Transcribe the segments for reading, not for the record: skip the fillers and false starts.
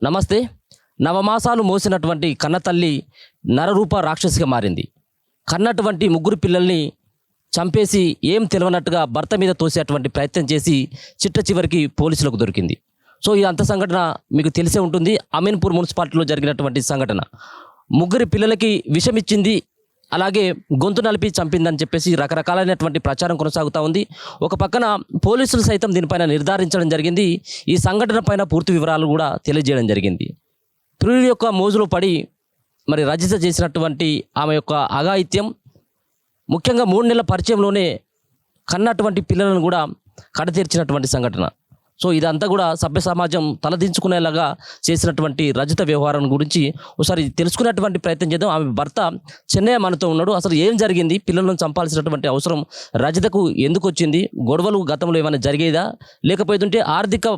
నమస్తే. నవమాసాలు మోసినటువంటి కన్నతల్లి నరరూప రాక్షసిగా మారింది. కన్నటువంటి ముగ్గురు పిల్లల్ని చంపేసి ఏం తెలియనట్టుగా భర్త మీద తోసేటువంటి ప్రయత్నం చేసి చిట్ట చివరికి పోలీసులకు దొరికింది. సో ఈ అంత సంఘటన మీకు తెలిసే ఉంటుంది. అమీన్పూర్ మున్సిపాలిటీలో జరిగినటువంటి సంఘటన. ముగ్గురి పిల్లలకి విషం ఇచ్చింది, అలాగే గొంతు నలిపి చంపిందని చెప్పేసి రకరకాలైనటువంటి ప్రచారం కొనసాగుతూ ఉంది. ఒక పక్కన పోలీసులు సైతం దీనిపైన నిర్ధారించడం జరిగింది. ఈ సంఘటన పైన పూర్తి వివరాలు కూడా తెలియజేయడం జరిగింది. ప్రియుడి యొక్క మోజులో పడి మరి రజిత చేసినటువంటి ఆమె యొక్క అఘాయిత్యం, ముఖ్యంగా 3 నెలల పరిచయంలోనే కన్నటువంటి పిల్లలను కూడా కడతీర్చినటువంటి సంఘటన. సో ఇదంతా కూడా సభ్య సమాజం తలదించుకునేలాగా చేసినటువంటి రజిత వ్యవహారం గురించి ఒకసారి తెలుసుకునేటువంటి ప్రయత్నం చేద్దాం. ఆమె భర్త చెన్నై మనతో ఉన్నాడు. అసలు ఏం జరిగింది, పిల్లలను చంపాల్సినటువంటి అవసరం రజితకు ఎందుకు వచ్చింది, గొడవలు గతంలో ఏమైనా జరిగేదా, లేకపోతుంటే ఆర్థిక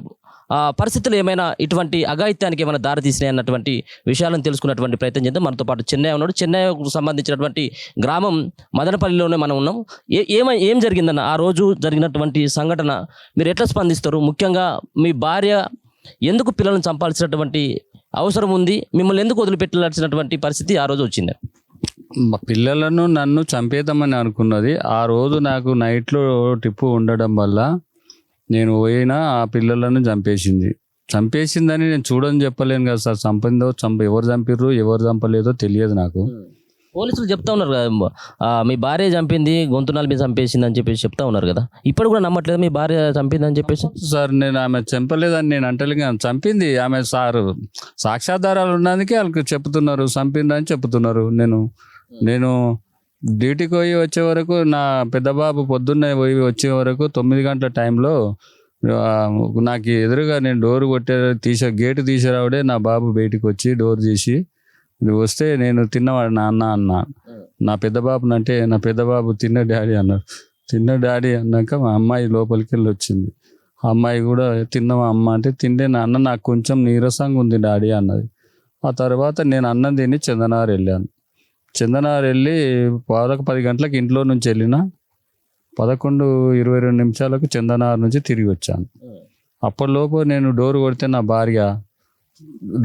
పరిస్థితులు ఏమైనా ఇటువంటి అఘాయిత్యానికి ఏమైనా దారి తీసినాయి అన్నటువంటి విషయాలను తెలుసుకున్నటువంటి ప్రయత్నం చేద్దాం. మనతో పాటు చెన్నై ఉన్నాడు. చెన్నైకు సంబంధించినటువంటి గ్రామం మదనపల్లిలోనే మనం ఉన్నాం. ఏం జరిగిందన్న ఆ రోజు జరిగినటువంటి సంఘటన మీరు ఎట్లా స్పందిస్తారు? ముఖ్యంగా మీ భార్య ఎందుకు పిల్లలను చంపాల్సినటువంటి అవసరం ఉంది, మిమ్మల్ని ఎందుకు వదిలిపెట్టాల్సినటువంటి పరిస్థితి ఆ రోజు వచ్చింది? మా పిల్లలను నన్ను చంపేద్దామని అనుకున్నది. ఆ రోజు నాకు నైట్లో టిప్పు ఉండడం వల్ల నేను పోయినా ఆ పిల్లలను చంపేసిందని నేను చూడని చెప్పలేను కదా సార్. ఎవరు చంపిర్రు ఎవరు చంపలేదో తెలియదు నాకు. పోలీసులు చెప్తా ఉన్నారు కదా, మీ భార్య చంపింది, గొంతు నలిపి చంపేసింది అని చెప్పేసి చెప్తా ఉన్నారు కదా. ఇప్పుడు కూడా నమ్మట్లేదు మీ భార్య చంపింది అని చెప్పేసి? సార్ నేను ఆమె చంపలేదని నేను అంటలేదు. చంపింది ఆమె సార్. సాక్ష్యాధారాలు ఉన్నందుకే వాళ్ళకి చెప్తున్నారు చంపిందని చెప్తున్నారు. నేను డ్యూటీకి పోయి వచ్చే వరకు, నా పెద్ద బాబు పొద్దున్నే పోయి వచ్చే వరకు 9 గంటల టైంలో నాకు ఎదురుగా నేను డోర్ గేటు తీసేరావుడే నా బాబు బయటికి వచ్చి డోర్ తీసి వస్తే నేను తిన్నవాడు నాన్న అన్నా. నా పెద్ద బాబునంటే నా పెద్ద బాబు తిన్న డాడీ అన్నాడు. తిన్న డాడీ అన్నాక మా అమ్మాయి లోపలికి వెళ్ళి వచ్చింది. ఆ అమ్మాయి కూడా తిన్నవా అమ్మ అంటే తిండే నాన్న, నాకు కొంచెం నీరసంగా ఉంది డాడీ అన్నది. ఆ తర్వాత నేను అన్నం తిని చందనార్ వెళ్ళాను. చందనార్ వెళ్ళి 10 గంటలకు ఇంట్లో నుంచి వెళ్ళిన 11:22 నిమిషాలకు చందనార్ నుంచి తిరిగి వచ్చాను. అప్పటిలోపు నేను డోర్ కొడితే నా భార్య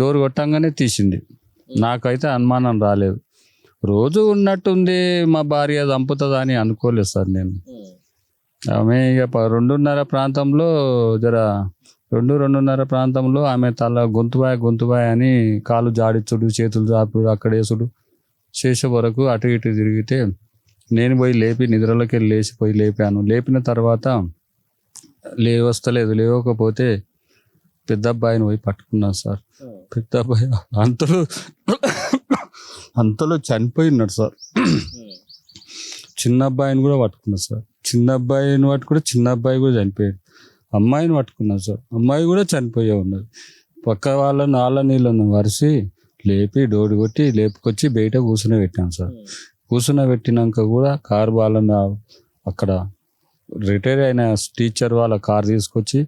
డోర్ కొట్టంగానే తీసింది. నాకైతే అనుమానం రాలేదు. రోజు ఉన్నట్టుంది మా భార్య చంపుతుందా అని అనుకోలేదు సార్ నేను. ఆమె ఇక 2:30 ప్రాంతంలో 2:30 ప్రాంతంలో ఆమె తల గొంతుబాయ్ అని కాలు జాడిచ్చుడు, చేతులు జాపుడు, అక్కడేసుడు చేసే వరకు అటు ఇటు తిరిగితే నేను పోయి నిద్రలోకి వెళ్ళి లేచిపోయి లేపాను. లేపిన తర్వాత లేవకపోతే పెద్ద అబ్బాయిని పోయి పట్టుకున్నాను సార్. పెద్ద అబ్బాయి అంతలో చనిపోయి ఉన్నాడు సార్. చిన్న అబ్బాయిని కూడా పట్టుకున్నాను సార్. చిన్న అబ్బాయి కూడా చనిపోయాడు. అమ్మాయిని పట్టుకున్నాను సార్. అమ్మాయి కూడా చనిపోయే ఉన్నది. పక్క వాళ్ళని వరిసి లేపి డోర్ కొట్టి లేపుకొచ్చి బయట పెట్టాను సార్. పెట్టినాక కూడా కారు వాళ్ళని అక్కడ రిటైర్ అయిన టీచర్ వాళ్ళ కారు తీసుకొచ్చి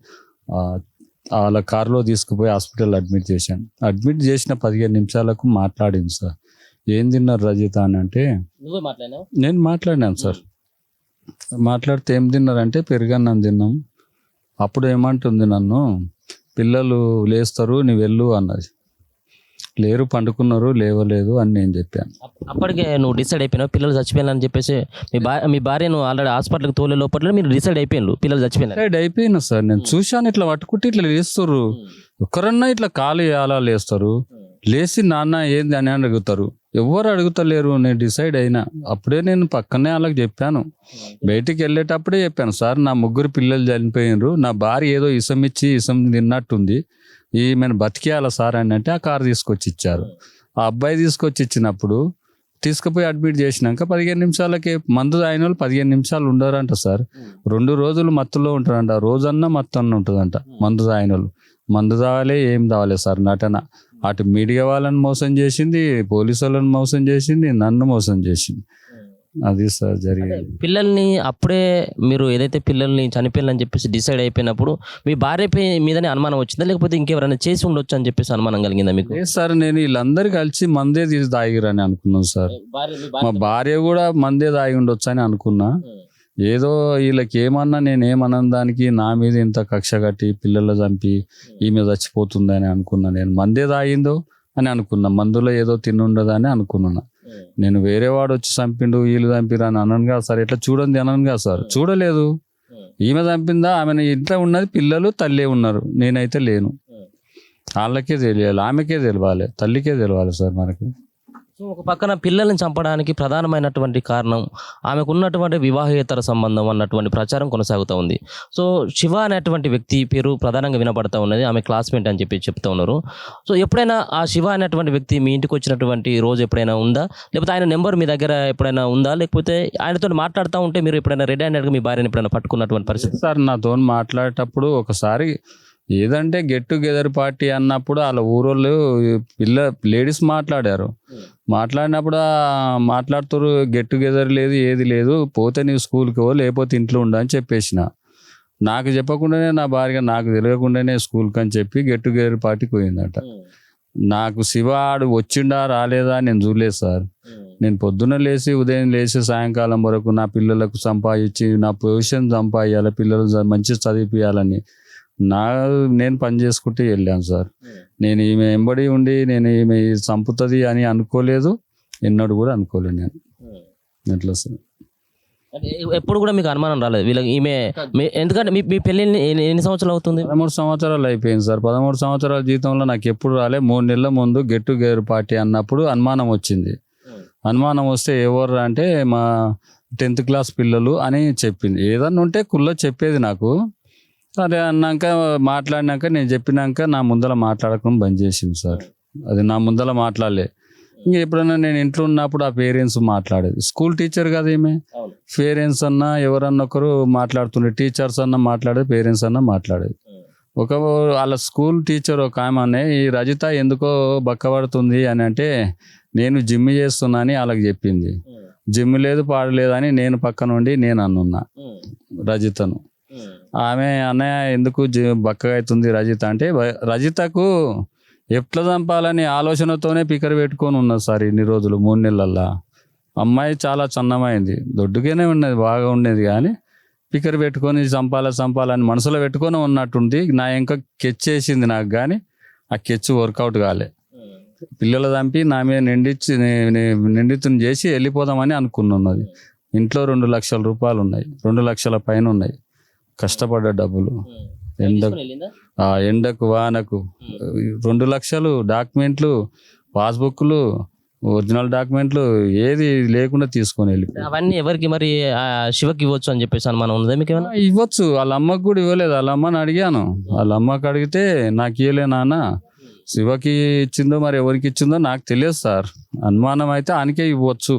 వాళ్ళ కారులో తీసుకుపోయి హాస్పిటల్ అడ్మిట్ చేశాను. అడ్మిట్ చేసిన 15 నిమిషాలకు మాట్లాడింది సార్. ఏం తిన్నారు రజిత అని అంటే నేను మాట్లాడినాను సార్. మాట్లాడితే ఏం తిన్నారంటే పెరుగన్నం తిన్నాం. అప్పుడు ఏమంటుంది నన్ను, పిల్లలు లేస్తారు నీ వెళ్ళు అన్నది. లేరు, పండుకున్నారు, లేవలేదు అని నేను చెప్పాను. అప్పటికే నువ్వు డిసైడ్ అయిపోయినావు పిల్లలు చచ్చిపోయినా అని చెప్పేసి? మీ భార్యను ఆల్రెడీ హాస్పిటల్కి తోలే లోపల మీరు డిసైడ్ అయిపోయినారు పిల్లలు అయిపోయినా సార్. నేను చూశాను, ఇట్లా పట్టుకుంటే ఇట్లా లేస్తారు. ఒక్కరన్నా ఇట్లా కాలు అలా లేస్తారు. లేచి నాన్న ఏంది అని అడుగుతారు. ఎవరు అడుగుతలేరు. నేను డిసైడ్ అయినా. అప్పుడే నేను పక్కనే వాళ్ళకి చెప్పాను. బయటికి వెళ్ళేటప్పుడే చెప్పాను, సార్ నా 3 పిల్లలు చనిపోయినరు, నా భార్య ఏదో ఇసం తిన్నట్టుంది, ఈమెను బతికేయాల సార్ అని అంటే ఆ కారు తీసుకొచ్చి ఇచ్చారు. ఆ అబ్బాయి తీసుకొచ్చి ఇచ్చినప్పుడు తీసుకుపోయి అడ్మిట్ చేసినాక 15 నిమిషాలకి మందు తాగిన వాళ్ళు 15 నిమిషాలు ఉండరంట సార్. 2 రోజులు మత్తులో ఉంటారంట. రోజన్నా మత్తు అన్న ఉంటుందంట. మందు తాగిన వాళ్ళు మందు తాగాలి, ఏం తాగాలి సార్. నటన అటు మీడియా వాళ్ళని మోసం చేసింది, పోలీసు వాళ్ళని మోసం చేసింది, నన్ను మోసం చేసింది. అది సార్ జరిగేది. పిల్లల్ని అప్పుడే మీరు ఏదైతే పిల్లల్ని చనిపోయాలని చెప్పేసి డిసైడ్ అయిపోయినప్పుడు మీ భార్య మీదనే అనుమానం వచ్చిందా, లేకపోతే ఇంకెవరైనా చేసి ఉండొచ్చు అని చెప్పేసి అనుమానం కలిగిందా మీకు? సార్ నేను వీళ్ళందరూ కలిసి మందే తీసి తాగిరని అనుకున్నాను సార్. మా భార్య కూడా మందే తాగి ఉండొచ్చు అని అనుకున్నా. ఏదో వీళ్ళకి ఏమన్నా నేను ఏమన్నాను దానికి నా మీద ఇంత కక్ష కట్టి పిల్లలు చంపి ఈమె చచ్చిపోతుందని అనుకున్నా. నేను మందే తాగిందో అని అనుకున్నా, మందులో ఏదో తిన్నుండదని అనుకున్నా. నేను వేరే వాడు వచ్చి చంపిండు వీళ్ళు చంపిరు అని అన్నాను కదా సార్. ఇట్లా చూడండి అన్నాను కదా సార్. చూడలేదు, ఈమె చంపిందా, ఆమె ఇంట్లో ఉన్నది పిల్లలు తల్లే ఉన్నారు, నేనైతే లేను. వాళ్ళకే తెలియాలి, ఆమెకే తెలియాలి, తల్లికే తెలియాలి సార్ మనకి. సో ఒక పక్కన పిల్లల్ని చంపడానికి ప్రధానమైనటువంటి కారణం ఆమెకు ఉన్నటువంటి వివాహేతర సంబంధం అన్నటువంటి ప్రచారం కొనసాగుతూ ఉంది. సో శివ అనేటువంటి వ్యక్తి పేరు ప్రధానంగా వినపడతా ఉన్నది, ఆమె క్లాస్మేట్ అని చెప్పి చెప్తా ఉన్నారు. సో ఎప్పుడైనా ఆ శివ అనేటువంటి వ్యక్తి మీ ఇంటికి వచ్చినటువంటి రోజు ఎప్పుడైనా ఉందా, లేకపోతే ఆయన నెంబర్ మీ దగ్గర ఎప్పుడైనా ఉందా, లేకపోతే ఆయనతో మాట్లాడుతూ ఉంటే మీరు ఎప్పుడైనా రెడ్ హ్యాండెడ్గా మీ భార్యను ఎప్పుడైనా పట్టుకున్నటువంటి పరిస్థితి? సార్ నాతో మాట్లాడేటప్పుడు ఒకసారి ఏదంటే గెట్ టుగెదర్ పార్టీ అన్నప్పుడు వాళ్ళ ఊరోళ్ళు లేడీస్ మాట్లాడారు. మాట్లాడినప్పుడు మాట్లాడుతారు, గెట్ టుగెదర్ లేదు ఏది లేదు, పోతే నీవు స్కూల్కి పో లేకపోతే ఇంట్లో ఉండు అని చెప్పేసిన. నాకు చెప్పకుండానే నా భార్య నాకు తెలియకుండానే స్కూల్కి అని చెప్పి గెట్ టుగెదర్ పార్టీకి పోయిందట. నాకు శివ ఆడు వచ్చిండా రాలేదా నేను చూడలేదు సార్. నేను పొద్దున్న లేచి ఉదయం లేచి సాయంకాలం వరకు నా పిల్లలకు సంపాదించి నా పొజిషన్ సంపాదించాలి, పిల్లలు మంచి చదివిపియాలని నేను పని చేసుకుంటూ వెళ్ళాను సార్. నేను ఈమె వెంబడి ఉండి నేను ఈమె చంపుతుంది అని అనుకోలేదు, ఎన్నడూ కూడా అనుకోలేదు నేను. ఎట్లా సార్ ఎప్పుడు కూడా మీకు అనుమానం రాలేదు వీళ్ళకి ఈమె? ఎందుకంటే మీ పెళ్ళి ఎన్ని సంవత్సరాలు అవుతుంది? 13 సంవత్సరాలు అయిపోయింది సార్. 13 సంవత్సరాల జీవితంలో నాకు ఎప్పుడు రాలే. 3 నెలల ముందు గెట్ టుగెదర్ పార్టీ అన్నప్పుడు అనుమానం వచ్చింది. అనుమానం వస్తే ఎవరు అంటే మా 10th క్లాస్ పిల్లలు అని చెప్పింది. ఏదన్నా ఉంటే కుల్లో చెప్పేది నాకు. సరే అన్నాక మాట్లాడినాక నేను చెప్పినాక నా ముందర మాట్లాడకుండా బంద్ చేసింది సార్. అది నా ముందర మాట్లాడలే. ఇంకా ఎప్పుడైనా నేను ఇంట్లో ఉన్నప్పుడు ఆ పేరెంట్స్ మాట్లాడేది. స్కూల్ టీచర్ కదా ఈమె, పేరెంట్స్ అన్నా ఎవరన్నా ఒకరు మాట్లాడుతుండే, టీచర్స్ అన్నా మాట్లాడేది, పేరెంట్స్ అన్నా మాట్లాడేది. వాళ్ళ స్కూల్ టీచర్ ఒక ఆమె ఈ రజిత ఎందుకో బక్కబడుతుంది అని అంటే నేను జిమ్ చేస్తున్నా అని వాళ్ళకి చెప్పింది. జిమ్ లేదు పాడలేదు అని నేను పక్క నుండి నేను అన్నున్నా రజితను. ఆమె అన్నయ్య ఎందుకు బక్కగా అవుతుంది రజిత అంటే, రజితకు ఎట్లా చంపాలని ఆలోచనతోనే పికర్ పెట్టుకొని ఉన్నది సార్ ఇన్ని రోజులు 3 నెలల్లో. అమ్మాయి చాలా చన్నమైంది, దొడ్డుగానే ఉన్నది, బాగా ఉండేది, కానీ పికర్ పెట్టుకొని చంపాలని మనసులో పెట్టుకొని ఉన్నట్టుంది. నా ఇంకా కెచ్ వేసింది నాకు, కానీ ఆ కెచ్ వర్కౌట్ కాలే. పిల్లలు చంపి నా మీద నిండితుని చేసి వెళ్ళిపోదామని అనుకున్నది. ఇంట్లో 2 లక్షల రూపాయలు ఉన్నాయి, 2 లక్షల పైన ఉన్నాయి కష్టపడ్డ డబ్బులు. ఎండకు వానకు 2 లక్షలు డాక్యుమెంట్లు, పాస్బుక్లు, ఒరిజినల్ డాక్యుమెంట్లు ఏది లేకుండా తీసుకొని వెళ్ళి. అవన్నీ ఎవరికి మరి శివకి ఇవ్వచ్చు అని చెప్పేసి అనుమానం ఉందా మీకు? ఇవ్వచ్చు, వాళ్ళ అమ్మకు కూడా ఇవ్వలేదు. వాళ్ళ అమ్మని అడిగాను, వాళ్ళ అమ్మకి అడిగితే నాకు ఇవ్వలే నాన్న, శివకి ఇచ్చిందో మరి ఎవరికి ఇచ్చిందో నాకు తెలియదు సార్. అనుమానం అయితే ఆయనకే ఇవ్వచ్చు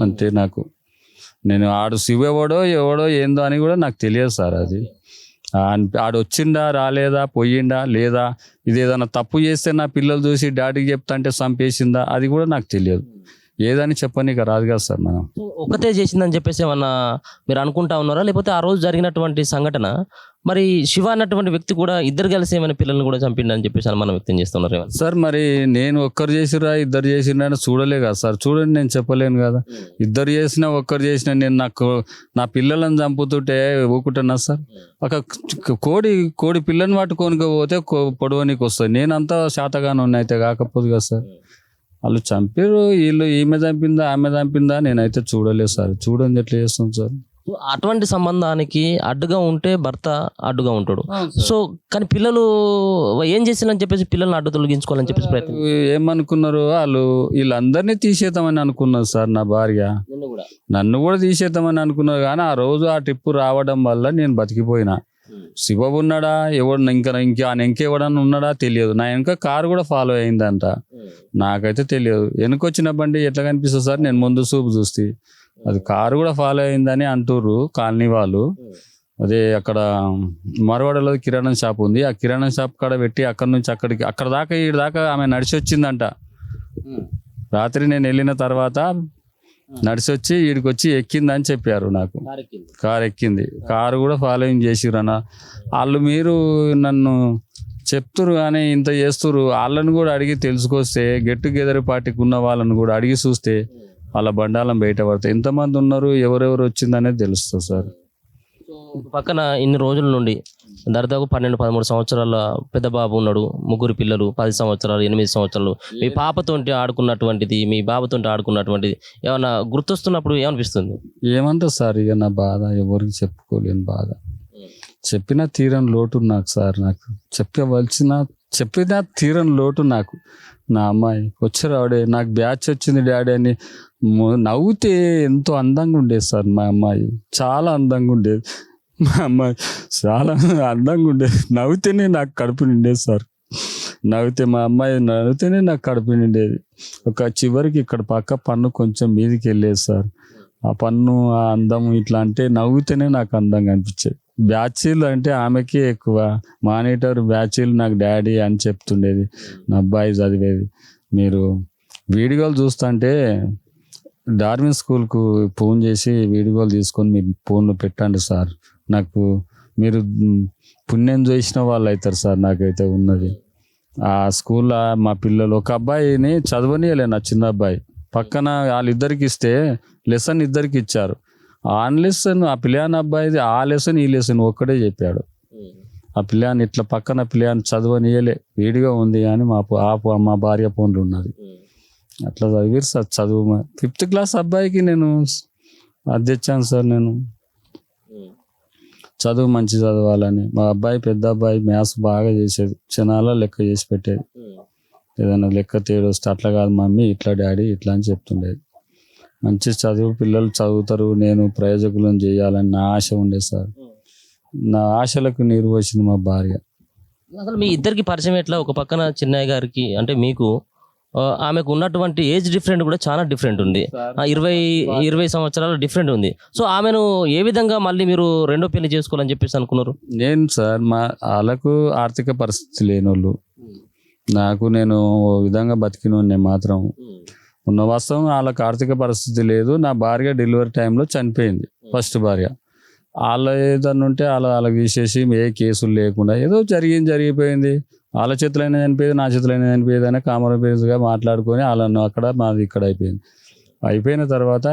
అంతే. నాకు నేను ఆడు శివ ఎవడో ఏందో అని కూడా నాకు తెలియదు సార్. అది ఆడు వచ్చిండా రాలేదా, పోయిండా లేదా, ఇది ఏదైనా తప్పు చేస్తే నా పిల్లలు చూసి డాడీకి చెప్తా అంటే చంపేసిందా, అది కూడా నాకు తెలియదు. ఏదని చెప్పనీక రాదు కదా సార్. మనం ఒకతే చేసిందని చెప్పేసి ఏమన్నా మీరు అనుకుంటా ఉన్నారా, లేకపోతే ఆ రోజు జరిగినటువంటి సంఘటన మరి శివ అన్నటువంటి వ్యక్తి కూడా ఇద్దరు కలిసి ఏమైనా పిల్లల్ని కూడా చంపిండని చెప్పేసి అనుమానం వ్యక్తం చేస్తున్నారు సార్? మరి నేను ఒక్కరు చేసిరా ఇద్దరు చేసిరా అని చూడలే కదా సార్. చూడండి, నేను చెప్పలేను కదా. ఇద్దరు చేసినా ఒక్కరు చేసినా నేను నా పిల్లలను చంపుతుంటే ఊకుంటున్నా సార్. ఒక కోడి పిల్లని పట్టుకొని పోతే పొడవనికి వస్తుంది. నేనంతా శాతగానే అయితే కాకపోదు కదా సార్. వాళ్ళు చంపారు, వీళ్ళు ఈమె చంపిందా ఆమె చంపిందా నేనైతే చూడలేదు సార్. చూడండి ఎట్లా చేస్తాం సార్. అటువంటి సంబంధానికి అడ్డుగా ఉంటే భర్త అడ్డుగా ఉంటాడు. సో కానీ పిల్లలు ఏం చేసిందని చెప్పేసి పిల్లల్ని అడ్డు తొలగించుకోవాలని చెప్పేసి ప్రయత్నం ఏమనుకున్నారు వీళ్ళందరినీ తీసేద్దామని అనుకున్నారు సార్. నా భార్య నన్ను కూడా తీసేద్దామని అనుకున్నారు, కానీ ఆ రోజు ఆ ట్రిప్ రావడం వల్ల నేను బతికిపోయినా. శివ ఉన్నాడా ఎవడు ఇంకెవడన్నా ఉన్నాడా తెలియదు. నా వెనక కారు కూడా ఫాలో అయిందంట, నాకైతే తెలియదు. వెనుకొచ్చిన బండి ఎట్లా కనిపిస్తుంది సార్, నేను ముందు చూపు చూస్తే అది కారు కూడా ఫాలో అయిందని అంటుర్రు కాలనీ వాళ్ళు. అదే అక్కడ మరవాడలో కిరాణా షాప్ ఉంది, ఆ కిరాణా షాప్ కాడ పెట్టి అక్కడ నుంచి అక్కడ దాకా ఈ దాకా ఆమె నడిచి వచ్చిందంట. రాత్రి నేను వెళ్ళిన తర్వాత నడిచి వచ్చి వీడికి వచ్చి ఎక్కిందని చెప్పారు నాకు. కారు ఎక్కింది, కారు కూడా ఫాలోయింగ్ చేసిరన్న వాళ్ళు. మీరు నన్ను చెప్తురు కానీ ఇంత చేస్తురు. వాళ్ళని కూడా అడిగి తెలుసుకొస్తే, గెట్ టుగెదర్ పార్టీకి ఉన్న వాళ్ళని కూడా అడిగి చూస్తే వాళ్ళ బండాలం బయట పడతాయి. ఎంతమంది ఉన్నారు, ఎవరెవరు వచ్చిందనేది తెలుస్తుంది సార్. ఒక పక్కన ఇన్ని రోజుల నుండి దాదాపు 12-13 సంవత్సరాల పెద్ద బాబు ఉన్నాడు, ముగ్గురు పిల్లలు, 10 సంవత్సరాలు, 8 సంవత్సరాలు. మీ పాపతోటి ఆడుకున్నటువంటిది, మీ బాబుతోటి ఆడుకున్నటువంటిది ఏమన్నా గుర్తొస్తున్నప్పుడు ఏమనిపిస్తుంది? ఏమంటారు సార్, ఇక నా బాధ ఎవరికి చెప్పుకోలేని బాధ. చెప్పిన తీరని లోటు నాకు సార్, నాకు చెప్పిన తీరని లోటు నాకు. నా అమ్మాయి వచ్చారాడే నాకు బ్యాచ్ వచ్చింది డాడీ అని నవ్వుతే ఎంతో అందంగా ఉండేది సార్. మా అమ్మాయి చాలా అందంగా ఉండేది. మా అమ్మాయి చాలా అందంగా ఉండేది. నవ్వుతేనే నాకు కడుపు నిండేది సార్. మా అమ్మాయి నవ్వుతేనే నాకు కడుపు నిండేది. ఒక చివరికి ఇక్కడ పక్క పన్ను కొంచెం మీదికి వెళ్ళేది సార్. ఆ పన్ను, ఆ అందం ఇట్లా అంటే నవ్వుతేనే నాకు అందంగా అనిపించేది. బ్యాచీలు అంటే ఆమెకే ఎక్కువ. మానిటర్ బ్యాచీలు నాకు డాడీ అని చెప్తుండేది. నా అబ్బాయి చదివేది. మీరు వీడియోలు చూస్తుంటే డార్విన్ స్కూల్కు ఫోన్ చేసి వీడియోలు తీసుకొని మీ ఫోన్లో పెట్టండి సార్. నాకు మీరు పుణ్యం చేసిన వాళ్ళు అవుతారు సార్. నాకైతే ఉన్నది ఆ స్కూల్లో మా పిల్లలు, ఒక అబ్బాయిని చదవనీయలే, నా చిన్న అబ్బాయి పక్కన వాళ్ళిద్దరికి ఇస్తే లెసన్ ఇద్దరికి ఇచ్చారు. ఆ లెసన్ ఆ పిల్లాని అబ్బాయిది, ఆ లెసన్ ఈ లెసన్ ఒక్కడే చెప్పాడు. ఆ పిల్లాని ఇట్లా పక్కన పిల్లాని చదవనీయలే. వీడిగా ఉంది కానీ మా భార్య ఫోన్లు ఉన్నది. అట్లా చదివారు సార్. చదువు 5th క్లాస్ అబ్బాయికి నేను అది తెచ్చాను సార్. నేను చదువు మంచి చదవాలని. మా అబ్బాయి, పెద్ద అబ్బాయి మ్యాథ్స్ బాగా చేసేది. క్షణాల్లో లెక్క చేసి పెట్టేది. ఏదైనా లెక్క తేడు వస్తే అట్లా కాదు మమ్మీ, ఇట్లా డాడీ ఇట్లా అని చెప్తుండేది. మంచి చదువు, పిల్లలు చదువుతారు, నేను ప్రయోజకులను చేయాలని నా ఆశ ఉండేది సార్. నా ఆశలకు నీరు వచ్చింది మా భార్య. అసలు మీ ఇద్దరికి పరిచయం ఎట్లా? ఒక పక్కన చిన్నయ్య గారికి అంటే మీకు ఆమెకు ఉన్నటువంటి ఏజ్ డిఫరెంట్ కూడా చాలా డిఫరెంట్ ఉంది. 20 సంవత్సరాల డిఫరెంట్ ఉంది. సో ఆమెను ఏ విధంగా మళ్ళీ మీరు రెండో పెళ్లి చేసుకోవాలని చెప్పేసి అనుకున్నారు? నేను సార్, వాళ్ళకు ఆర్థిక పరిస్థితి లేనోళ్ళు, నేను ఓ విధంగా బతికినోడిని మాత్రం ఉన్న వాస్తవం. వాళ్ళకి ఆర్థిక పరిస్థితి లేదు. నా భార్య డెలివరీ టైంలో చనిపోయింది, ఫస్ట్ భార్య. వాళ్ళ ఏదన్నా ఉంటే వాళ్ళకి తీసేసి ఏ కేసులు లేకుండా ఏదో జరిగిపోయింది. వాళ్ళ చేతులైనా చనిపోయేది, నా చేతులైనా చనిపోయేది అని కాంప్రమైజ్గా మాట్లాడుకొని వాళ్ళను అక్కడ, మాది ఇక్కడ అయిపోయింది. అయిపోయిన తర్వాత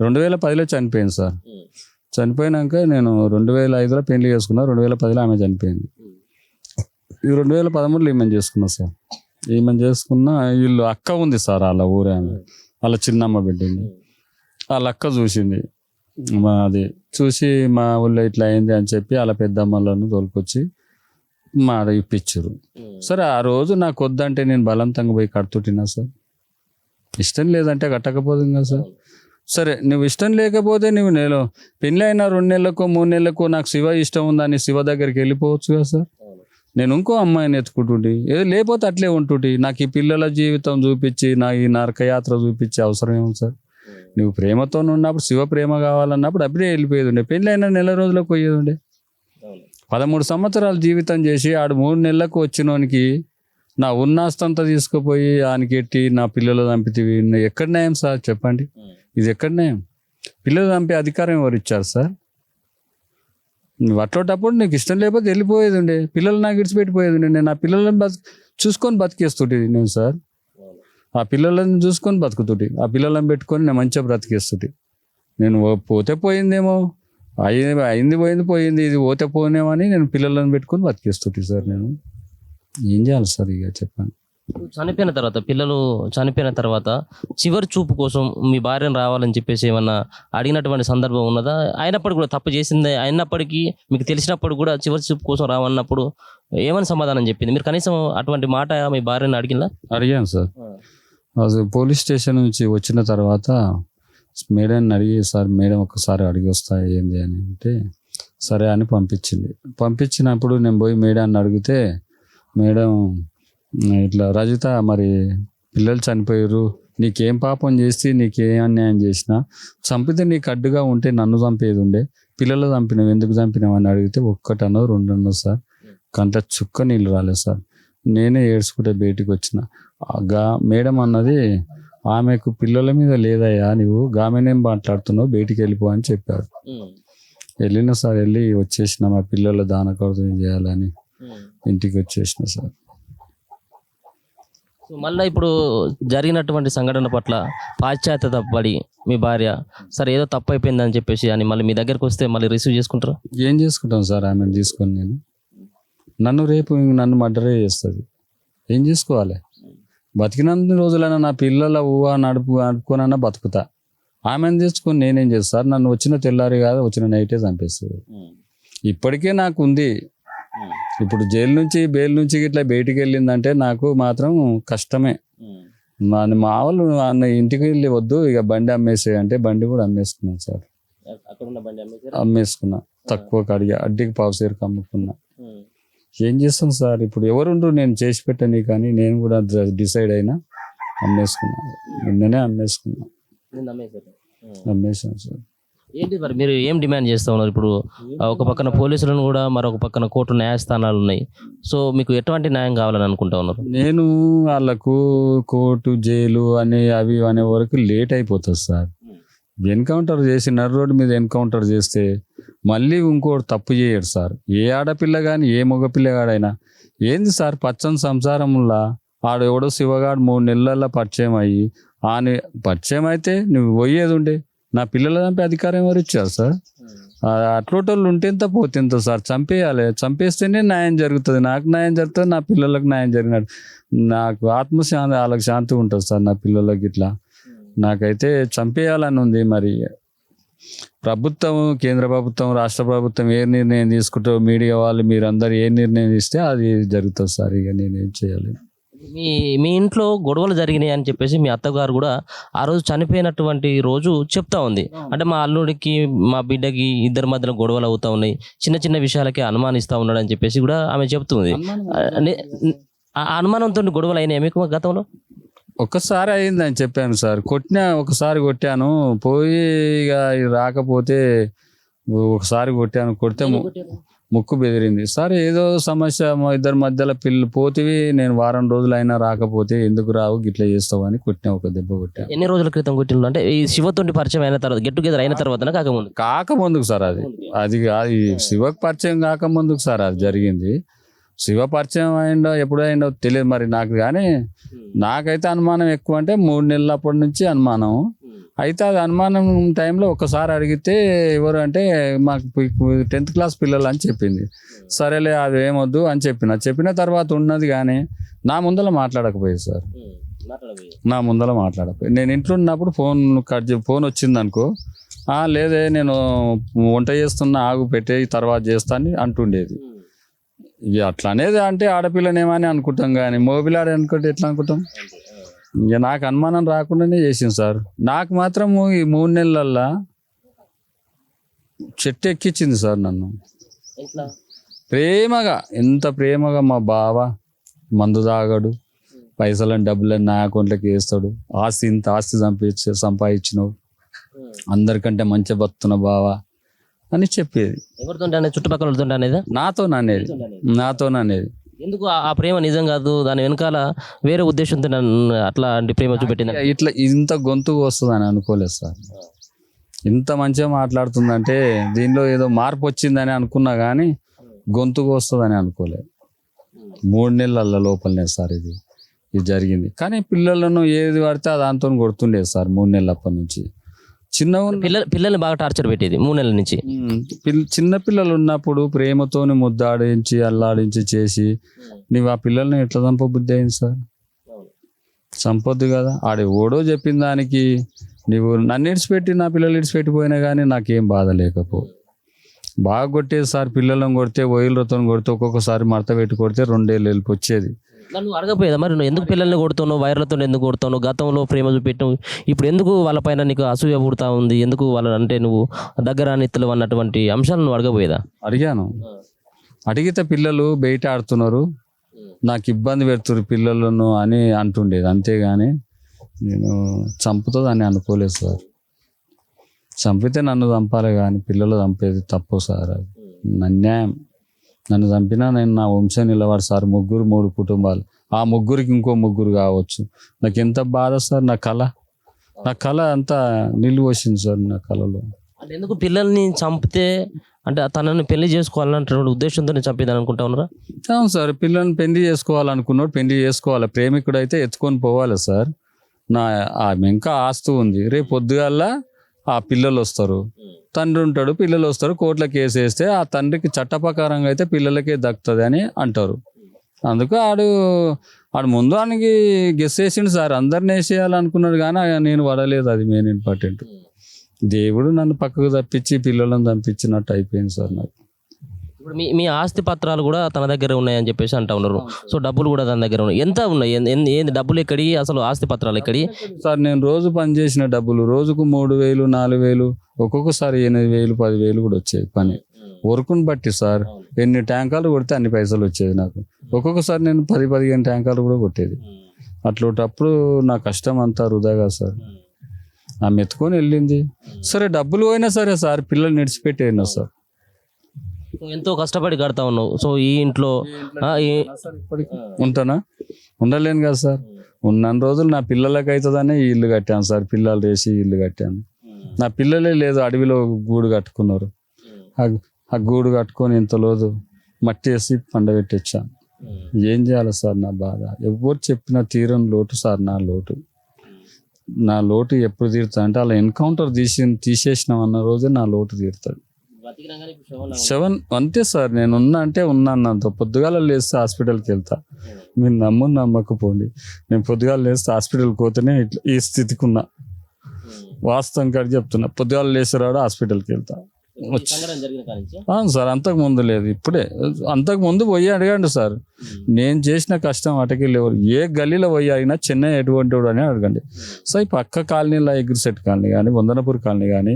2010లో చనిపోయింది సార్. చనిపోయినాక నేను 2005లో పెళ్లి చేసుకున్నా. 2010లో ఆమె చనిపోయింది. ఈ 2013లో ఈమెను చేసుకున్నా సార్. ఈమెను చేసుకున్న వీళ్ళు అక్క ఉంది సార్, వాళ్ళ ఊరే ఆమె, వాళ్ళ చిన్నమ్మ బిడ్డింది. వాళ్ళ అక్క చూసింది, అది చూసి మా ఊళ్ళో ఇట్లా అయింది అని చెప్పి వాళ్ళ పెద్దమ్మలను తోలుకొచ్చి మాడ ఇప్పించారు. సరే, ఆ రోజు నాకు వద్దంటే నేను బలవంతంగా పోయి కడుతుంటినా సార్. ఇష్టం లేదంటే కట్టకపోదు కదా సార్. సరే, నువ్వు ఇష్టం లేకపోతే నేను పెళ్ళి అయినా 2 నెలలకో 3 నెలలకో నాకు శివ ఇష్టం ఉందని శివ దగ్గరికి వెళ్ళిపోవచ్చు కదా సార్. నేను ఇంకో అమ్మాయిని ఎత్తుకుంటుంటి, ఏదో లేకపోతే అట్లే ఉంటుంటి. నాకు ఈ పిల్లల జీవితం చూపించి, నా ఈ నరకయాత్ర చూపించే అవసరం ఏముంది సార్? నువ్వు ప్రేమతో ఉన్నప్పుడు, శివ ప్రేమ కావాలన్నప్పుడు అప్పుడే వెళ్ళిపోయేది ఉండే. పెళ్ళి అయినా నెల రోజులకు పోయేది ఉండే. 13 సంవత్సరాలు జీవితం చేసి ఆడు 3 నెలలకు వచ్చినోనికి నా ఉన్నాస్తంతా తీసుకుపోయి ఆయనకి ఎట్టి నా పిల్లలు చంపితివి. ఎక్కడ న్యాయం సార్ చెప్పండి? ఇది ఎక్కడ న్యాయం? పిల్లలు చంపే అధికారం ఎవరు ఇచ్చారు సార్? నువ్వు అట్లోటప్పుడు నీకు ఇష్టం లేకపోతే వెళ్ళిపోయేది ఉండే. పిల్లలు నాకు ఇడిచిపెట్టిపోయేది ఉండే. నేను ఆ పిల్లలను చూసుకొని బతికేస్తుంటే నేను సార్. ఆ పిల్లలను చూసుకొని బతుకుతుంటే, ఆ పిల్లలను పెట్టుకొని నేను మంచిగా బ్రతికేస్తుంటే. నేను పోతే పోయిందేమో, అయింది పోయింది, ఇది పోతే పోనేమని నేను పిల్లలను పెట్టుకొని బతికేస్తుంటే సార్. నేను ఏం చేయాలి సార్ ఇక చెప్పండి. పిల్లలు చనిపోయిన తర్వాత చివరి చూపు కోసం మీ భార్యను రావాలని చెప్పేసి ఏమన్నా అడిగినటువంటి సందర్భం ఉన్నదా? అయినప్పటికీ కూడా తప్పు చేసిందే అయినప్పటికీ మీకు తెలిసినప్పుడు కూడా చివరి చూపు కోసం రావన్నప్పుడు ఏమని సమాధానం చెప్పింది? మీరు కనీసం అటువంటి మాట మీ భార్యను అడిగాను సార్. పోలీస్ స్టేషన్ నుంచి వచ్చిన తర్వాత మేడంని అడిగి, సార్ మేడం ఒకసారి అడిగి వస్తా ఏంది అని అంటే సరే అని పంపించినప్పుడు నేను పోయి మేడాన్ని అడిగితే, మేడం ఇట్లా రజిత, మరి పిల్లలు చనిపోయారు, నీకేం పాపం చేసి నీకేం అన్యాయం చేసినా, చంపితే నీకు అడ్డుగా ఉంటే నన్ను చంపేది ఉండే, పిల్లలు చంపినావు, ఎందుకు చంపినావు అని అడిగితే 1 అన్నో 2 అన్నో సార్. కంట చుక్క నీళ్ళు రాలేదు సార్. నేనే ఏడ్చుకుంటే బయటికి వచ్చిన. మేడం అన్నది, ఆమెకు పిల్లల మీద లేదయ్యా, నువ్వు గామెనేం మాట్లాడుతున్నావు, బయటికి వెళ్ళిపో అని చెప్పారు. వెళ్ళిన సార్, వెళ్ళి వచ్చేసిన. మా పిల్లల దానకర్తం చేయాలని ఇంటికి వచ్చేసిన సార్. మళ్ళీ ఇప్పుడు జరిగినటువంటి సంఘటన పట్ల పాశ్చాత్యత పడి మీ భార్య సరే ఏదో తప్పు అయిపోయిందని చెప్పేసి అని మళ్ళీ మీ దగ్గరకు వస్తే మళ్ళీ రిసీవ్ చేసుకుంటారా? ఏం చేసుకుంటాం సార్ ఆమెను తీసుకొని నేను? నన్ను రేపు నన్ను మర్డరే చేస్తుంది. ఏం చేసుకోవాలి? బతికినంత రోజులైనా నా పిల్లల ఊహ నడుపుకొనన్నా బతుకుతా. ఆమెను తెచ్చుకొని నేనేం చేస్తాను సార్? నన్ను వచ్చిన తెల్లారి కాదు వచ్చిన నైటే చంపేస్తుంది. ఇప్పటికే నాకు ఉంది. ఇప్పుడు జైలు నుంచి బెయిల్ నుంచి ఇట్లా బయటికి వెళ్ళిందంటే నాకు మాత్రం కష్టమే. మా వాళ్ళు అన్న ఇంటికి వెళ్ళి వద్దు ఇక బండి అమ్మేసే అంటే బండి కూడా అమ్మేసుకున్నాను సార్. అమ్మేసుకున్నా, తక్కువ అడిగా, అడ్డికి పావుసేరుకు అమ్ముకున్నా. ఏం చేస్తాను సార్? ఇప్పుడు ఎవరుండ్రు నేను చేసి పెట్టని, కానీ నేను కూడా డిసైడ్ అయినా అమ్మేసుకున్నా. నిన్ననే అమ్మేసుకున్నా, అమ్మేసాను సార్. ఏంటి మరి మీరు ఏం డిమాండ్ చేస్తూ ఉన్నారు? ఇప్పుడు ఒక పక్కన పోలీసులను కూడా మరొక పక్కన కోర్టు న్యాయస్థానాలు ఉన్నాయి. సో మీకు ఎటువంటి న్యాయం కావాలని అనుకుంటా ఉన్నారు? నేను వాళ్ళకు కోర్టు జైలు అవి అనే వరకు లేట్ అయిపోతుంది సార్. ఎన్కౌంటర్ చేసి నడు రోడ్డు మీద ఎన్కౌంటర్ చేస్తే మళ్ళీ ఇంకోటి తప్పు చేయడు సార్. ఏ ఆడపిల్ల కానీ ఏ మగపిల్లగాడైనా ఏంది సార్? పచ్చని సంసారంలా ఆడు ఎవడో శివగాడు 3 నెలల్లో పరిచయం అయ్యి పరిచయం అయితే నువ్వు పోయేది ఉండే నా పిల్లల చంపే అధికారం ఎవరు ఇచ్చారు సార్? అట్లోటోళ్ళు ఉంటే ఎంత పోతే ఎంత సార్? చంపేయాలి. చంపేస్తేనే న్యాయం జరుగుతుంది. నాకు న్యాయం జరుగుతుంది, నా పిల్లలకు న్యాయం జరిగినట్టు. నాకు ఆత్మశాంతి, వాళ్ళకి శాంతి ఉంటుంది సార్. నా పిల్లలకి ఇట్లా నాకైతే చంపేయాలని ఉంది. మరి ప్రభుత్వం, కేంద్ర ప్రభుత్వం, రాష్ట్ర ప్రభుత్వం ఏ నిర్ణయం తీసుకుంటో మీడియా వాళ్ళు మీరందరూ ఏ నిర్ణయం ఇస్తే అది జరుగుతుంది సార్. ఇక నేనేం చేయాలి? మీ ఇంట్లో గొడవలు జరిగినాయి అని చెప్పేసి మీ అత్తగారు కూడా ఆ రోజు చనిపోయినటువంటి రోజు చెప్తా ఉంది. అంటే మా అల్లుడికి మా బిడ్డకి ఇద్దరి మధ్యలో గొడవలు అవుతా ఉన్నాయి, చిన్న చిన్న విషయాలకే అనుమానిస్తూ ఉన్నాడు అని చెప్పేసి కూడా ఆమె చెప్తుంది. ఆ అనుమానంతో గొడవలు అయినాయి మీకు గతంలో? ఒక్కసారి అయిందని చెప్పాను సార్. ఒకసారి కొట్టాను, పోయి ఇక రాకపోతే ఒకసారి కొట్టాను. కొడితే ముక్కు బెదిరింది సార్. ఏదో సమస్య ఇద్దరి మధ్యలో పోతివి, నేను వారం రోజులు అయినా రాకపోతే ఎందుకు రావు గిట్లా చేస్తావు అని కొట్టినా, ఒక దెబ్బ కొట్టా. ఎన్ని రోజుల క్రితం కొట్టిన? అంటే ఈ శివతోటి పరిచయం అయిన తర్వాత, గెట్ టుగెదర్ అయిన తర్వాత కాకముందుకు సార్. అది శివకు పరిచయం కాకముందుకు సార్ అది జరిగింది. శివ పరిచయం అయిందో ఎప్పుడు అయిందో తెలియదు మరి నాకు. కానీ నాకైతే అనుమానం ఎక్కువ, అంటే 3 నెలల అప్పటి నుంచి అనుమానం. అయితే అది అనుమానం టైంలో ఒకసారి అడిగితే ఎవరు అంటే మాకు 10th క్లాస్ పిల్లలు అని చెప్పింది. సరేలే అది ఏమొద్దు అని చెప్పిన తర్వాత ఉన్నది. కానీ నా ముందర మాట్లాడకపోయేది సార్. నా ముందర మాట్లాడకపోయి నేను ఇంట్లో ఉన్నప్పుడు ఫోన్ వచ్చింది అనుకో, లేదే నేను వంట చేస్తున్నా, ఆగు పెట్టే తర్వాత చేస్తా అని అంటుండేది. ఇక అట్లా అనేది అంటే ఆడపిల్లనేమని అనుకుంటాం, కానీ మోబిలాడే అనుకుంటే ఎట్లా అనుకుంటాం? ఇక నాకు అనుమానం రాకుండానే చేసింది సార్. నాకు మాత్రము ఈ 3 నెలలల్లా చెట్టు ఎక్కించింది సార్ నన్ను. ప్రేమగా, ఎంత ప్రేమగా. మా బావ మందు తాగాడు, పైసలని డబ్బులని నా అకౌంట్లోకి వేస్తాడు. ఇంత ఆస్తి సంపాదించినావు, అందరికంటే మంచిగా బతున్న బావా అని చెప్పేది. చుట్టుపక్కల నాతోననేది. ఎందుకు ఆ ప్రేమ నిజం కాదు, దాని వెనకాల వేరే ఉద్దేశంతో అట్లాంటి ప్రేమ చూపెట్టింది? ఇట్లా ఇంత గొంతుకు వస్తుందని అనుకోలేదు సార్. ఇంత మంచిగా మాట్లాడుతుందంటే దీనిలో ఏదో మార్పు వచ్చిందని అనుకున్నా, కానీ గొంతుకు వస్తుందని అనుకోలేదు. 3 నెలల లోపలనే సార్ ఇది జరిగింది. కానీ పిల్లలను ఏది పడితే దాంతో కొడుతుండేది సార్ 3 నెలల అప్పటి నుంచి. పిల్లల్ని బాగా టార్చర్ పెట్టేది 3 నెలల నుంచి. చిన్న పిల్లలు ఉన్నప్పుడు ప్రేమతోని ముద్దాడించి అల్లాడించి చేసి నీవు ఆ పిల్లల్ని ఎట్లా చంపబుద్ధి అయింది సార్? చంపొద్దు కదా. ఓడో చెప్పిన దానికి నీవు నన్ను ఇడిచిపెట్టి నా పిల్లలు ఇడిచిపెట్టిపోయినా కానీ నాకేం బాధ లేకపో. బాగా కొట్టేది సార్. పిల్లలను కొడితే ఓయిలతో కొడితే ఒక్కొక్కసారి మడత పెట్టి కొడితే 2 ఏళ్ళు వెళ్ళి వచ్చేది. నన్ను అడగపోయేదా మరి, నువ్వు ఎందుకు పిల్లల్ని కొడుతున్నావు, వైర్లతో ఎందుకు కొడుతావు, గతంలో ప్రేమ చూపెట్టావు, ఇప్పుడు ఎందుకు వాళ్ళపైన నీకు అసూయ పుడతా ఉంది, ఎందుకు వాళ్ళ అంటే నువ్వు దగ్గర నిత్తులు అన్నటువంటి అంశాలను నువ్వు అడగపోయేదా? అడిగాను. అడిగితే పిల్లలు బయట ఆడుతున్నారు, నాకు ఇబ్బంది పెడుతున్నారు పిల్లలను అని అంటుండేది. అంతేగాని నేను చంపుతుంది అని అనుకోలేదు సార్. చంపితే నన్ను చంపాలి కానీ పిల్లలు చంపేది తప్పు సార్. అది అన్యాయం. నన్ను చంపినా నేను నా వంశం నిలబడి సార్. 3 కుటుంబాలు, ఆ 3కి ఇంకో 3 కావచ్చు. నాకు ఎంత బాధ సార్. నా కళ అంతా నిలువ వచ్చింది సార్. నా కళలో అంటే ఎందుకు పిల్లల్ని చంపితే అంటే తనని పెళ్లి చేసుకోవాలన్న ఉద్దేశంతో చంపేదని అనుకుంటా ఉన్నారా? అవును సార్, పిల్లల్ని పెళ్లి చేసుకోవాలనుకున్నాడు, పెళ్లి చేసుకోవాలి. ప్రేమికుడు అయితే ఎత్తుకొని పోవాలి సార్. ఆమె ఇంకా ఆస్తు ఉంది, రేపు పొద్దుగాల ఆ పిల్లలు వస్తారు, తండ్రి ఉంటాడు, పిల్లలు వస్తారు, కోర్టులో కేసు వేస్తే ఆ తండ్రికి చట్ట ప్రకారంగా అయితే పిల్లలకే దక్కుతుంది అని అంటారు. అందుకు ఆడు ముందు ఆయనకి గెస్ వేసిండు సార్, అందరిని వేసేయాలనుకున్నాడు కానీ నేను పడలేదు, అది మెయిన్ ఇంపార్టెంట్. దేవుడు నన్ను పక్కకు తప్పించి పిల్లలను చంపించినట్టు అయిపోయింది సార్ నాకు. ఇప్పుడు మీ ఆస్తి పత్రాలు కూడా తన దగ్గర ఉన్నాయని చెప్పేసి అంటా ఉన్నారు. సో డబ్బులు కూడా తన దగ్గర ఉన్నాయి. ఎంత ఉన్నాయి? ఏంది డబ్బులు ఎక్కడి, అసలు ఆస్తి పత్రాలు ఎక్కడి? సార్ నేను రోజు పని చేసిన డబ్బులు రోజుకు 3,000 4,000 ఒక్కొక్కసారి 8,000 10,000 కూడా వచ్చేది పని వర్క్ను బట్టి సార్. ఎన్ని ట్యాంకాలు కొడితే అన్ని పైసలు వచ్చేది నాకు. ఒక్కొక్కసారి నేను 10-15 ట్యాంకాలు కూడా కొట్టేది. అట్లటప్పుడు నా కష్టం అంతా వృధాగా సార్. ఆమె ఎత్తుకొని వెళ్ళింది సరే, డబ్బులు పోయినా సరే సార్, పిల్లల్ని నిడిచిపెట్టేనా సార్. ఎంతో కష్టపడి కడతా ఉన్నావు. సో ఈ ఇంట్లో ఉంటానా? ఉండలేను కదా సార్. ఉన్న రోజులు నా పిల్లలకి అవుతుందనే ఈ ఇల్లు కట్టాను సార్. పిల్లలు వేసి ఇల్లు కట్టాను. నా పిల్లలే లేదు, అడవిలో గూడు కట్టుకున్నారు. ఆ గూడు కట్టుకొని ఇంత లోదు మట్టి వేసి పండబెట్టించాను. ఏం చేయాలి సార్ నా బాధ? ఎవరు చెప్పినా తీరని లోటు సార్ నా లోటు. నా లోటు ఎప్పుడు తీరుతుంది అంటే అలా ఎన్కౌంటర్ తీసేసినాం అన్న రోజే నా లోటు తీరుతుంది. అంతే సార్, నేను ఉన్నా అంటే ఉన్నాను. అంత పొద్దుగాల లేస్తే హాస్పిటల్కి వెళ్తా. మీరు నమ్మకపోండి, నేను పొద్దుగాల లేస్తే హాస్పిటల్కి పోతేనే ఇట్లా ఈ స్థితికి ఉన్నా. వాస్తవం కాదు చెప్తున్నా. పొద్దుగాల లేసేరాడు హాస్పిటల్కి వెళ్తా. అవును సార్, అంతకు ముందు లేదు, ఇప్పుడే. అంతకు ముందు పోయి అడగండి సార్, నేను చేసిన కష్టం అటకి లేవు. ఏ గల్లీలో పోయి అయినా చెన్నై ఎటువంటి వాడు అని అడగండి. సో ఈ పక్క కాలనీలో ఎగ్రిసెట్ కాలనీ కానీ, వందనపూర్ కాలనీ కానీ,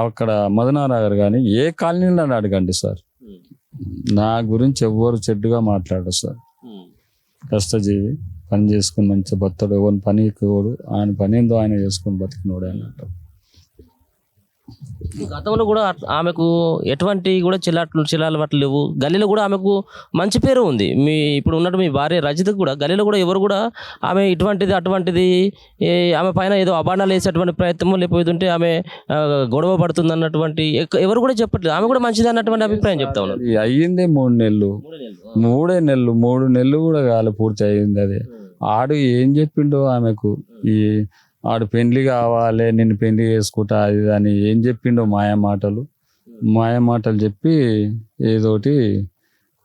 అక్కడ మదనానగర్ కానీ, ఏ కాలనీలో అడగండి సార్. నా గురించి ఎవ్వరు చెడ్డుగా మాట్లాడరు సార్. కష్టజీవి, పని చేసుకుని మంచిగా బతాడు. ఎవరిని పని ఎక్కువడు, ఆయన పని ఏందో ఆయన చేసుకుని బతికినోడు అన్నట్టు. గతంలో కూడా ఆమెకు ఎటువంటి కూడా చిల్లాలవాట్లు లేవు. గల్లీలో కూడా ఆమెకు మంచి పేరు ఉంది. ఇప్పుడు ఉన్నట్టు మీ భార్య రజితకు కూడా గల్లీలో కూడా ఎవరు కూడా ఆమె ఇటువంటిది అటువంటిది ఆమె పైన ఏదో అబాండాలు వేసేటువంటి ప్రయత్నం, లేకపోతుంటే ఆమె గొడవ పడుతుంది అన్నటువంటి ఎవరు కూడా చెప్పట్లేదు. ఆమె కూడా మంచిది అన్నటువంటి అభిప్రాయం చెప్తా ఉన్నారు. అయ్యిందే 3 నెలలు, 3 నెలలు కూడా కాలే, పూర్తి అయ్యింది. అదే ఆడు ఏం చెప్పిండో ఆమెకు, ఆడు పెళ్లి కావాలి, నేను పెళ్లి చేసుకుంటా అది అని ఏం చెప్పిండో మాయమాటలు చెప్పి ఏదోటి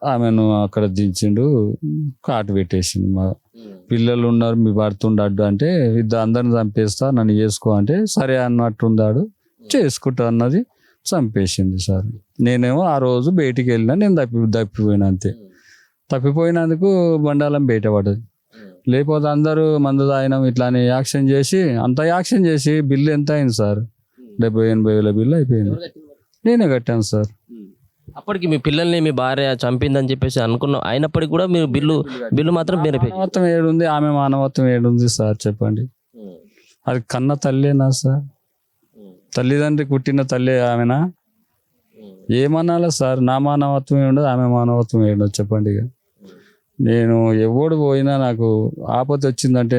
ఆమెను అక్కడ దించిండు, కాటు పెట్టేసిండు. మా పిల్లలు ఉన్నారు, మీ భర్త ఉండడ్డు అంటే అందరిని చంపేస్తా, నన్ను చేసుకో అంటే సరే అన్నట్టుందాడు. చేసుకుంటా అన్నది చంపేసింది సార్. నేనేమో ఆ రోజు బయటికి వెళ్ళినా, నేను తప్పిపోయినా అంతే. తప్పిపోయినందుకు బండాలం బయటపడ్డది. లేకపోతే అందరూ మందు తాగినాం ఇట్లానే యాక్షన్ చేసి బిల్లు ఎంత అయింది సార్? 70-80 వేల బిల్లు అయిపోయింది. నేనే కట్టాను సార్. అప్పటికి మీ పిల్లల్ని మీ భార్య చంపిందని చెప్పేసి అనుకున్నాం, అయినప్పటికీ కూడా మీరు బిల్లు మాత్రం మానవత్వం ఏడుంది? ఆమె మానవత్వం ఏడుంది సార్ చెప్పండి? అది కన్న తల్లేనా సార్? తల్లిదండ్రి పుట్టిన తల్లే ఆమెనా? ఏమనాలా సార్? నా మానవత్వం ఏముండదు, ఆమె మానవత్వం ఏముండదు చెప్పండి. ఇక నేను ఎవడు పోయినా నాకు ఆపత్తి వచ్చిందంటే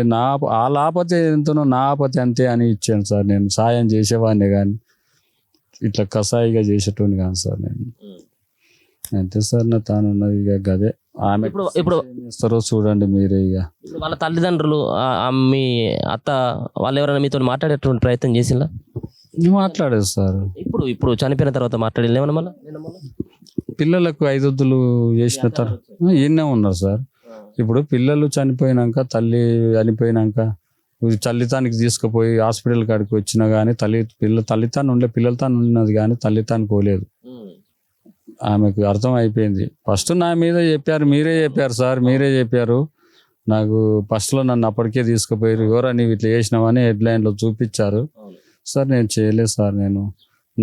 వాళ్ళ ఆపత్తి ఎంతనో నా ఆపత్తి అంతే అని ఇచ్చాను సార్. నేను సాయం చేసేవాడిని కానీ ఇట్లా కసాయిగా చేసేటోని కాదు సార్. నేను అంతే సార్, నా తాను ఉన్నది. ఇక గదే ఆమె ఇప్పుడు ఇస్తారో చూడండి మీరే. ఇక వాళ్ళ తల్లిదండ్రులు, మీ అత్త వాళ్ళు ఎవరైనా మీతో మాట్లాడేటువంటి ప్రయత్నం చేసిందా? మాట్లాడేది సార్. ఇప్పుడు చనిపోయిన తర్వాత మాట్లాడేది ఏమన్నా? మళ్ళీ పిల్లలకు 5 వద్దులు చేసిన తర్వాత ఈయనే ఉన్నారు సార్. ఇప్పుడు పిల్లలు చనిపోయినాక, తల్లి చనిపోయినాక తల్లితానికి తీసుకుపోయి హాస్పిటల్ కాడికి వచ్చినా కానీ తల్లితాను ఉన్నది కానీ తల్లితాను పోలేదు. ఆమెకు అర్థం అయిపోయింది. ఫస్ట్ నా మీద చెప్పారు, మీరే చెప్పారు నాకు. ఫస్ట్లో నన్ను అప్పటికే తీసుకుపోయారు, ఎవరా నీవు ఇట్లా చేసినావని హెడ్లైన్లో చూపించారు సార్. నేను చేయలేదు సార్. నేను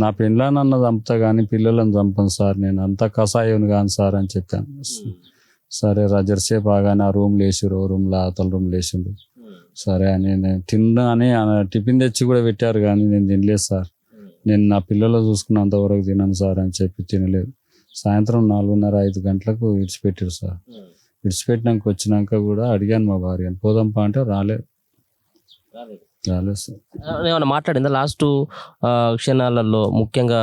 నా పిల్లలన్న చంపుతా కానీ పిల్లలను చంపను సార్. నేను అంత కషాయం కాను సార్ అని చెప్పాను. సరే రజర్సేపు బాగానే ఆ రూమ్లో వేసారు, అవతల రూమ్లో వేసిండు. సరే అని నేను తిన్నా అని టిఫిన్ తెచ్చి కూడా పెట్టారు కానీ నేను తినలేదు సార్. నేను నా పిల్లలు చూసుకున్నంతవరకు తినను సార్ అని చెప్పి తినలేదు. సాయంత్రం 4:30-5 గంటలకు విడిచిపెట్టారు సార్. విడిచిపెట్టినాక వచ్చినాక కూడా అడిగాను మా భార్యను, పోదాంపా అంటే రాలేదు. రాలేదు సార్. ఏమైనా మాట్లాడిందా లాస్ట్ క్షణాలలో, ముఖ్యంగా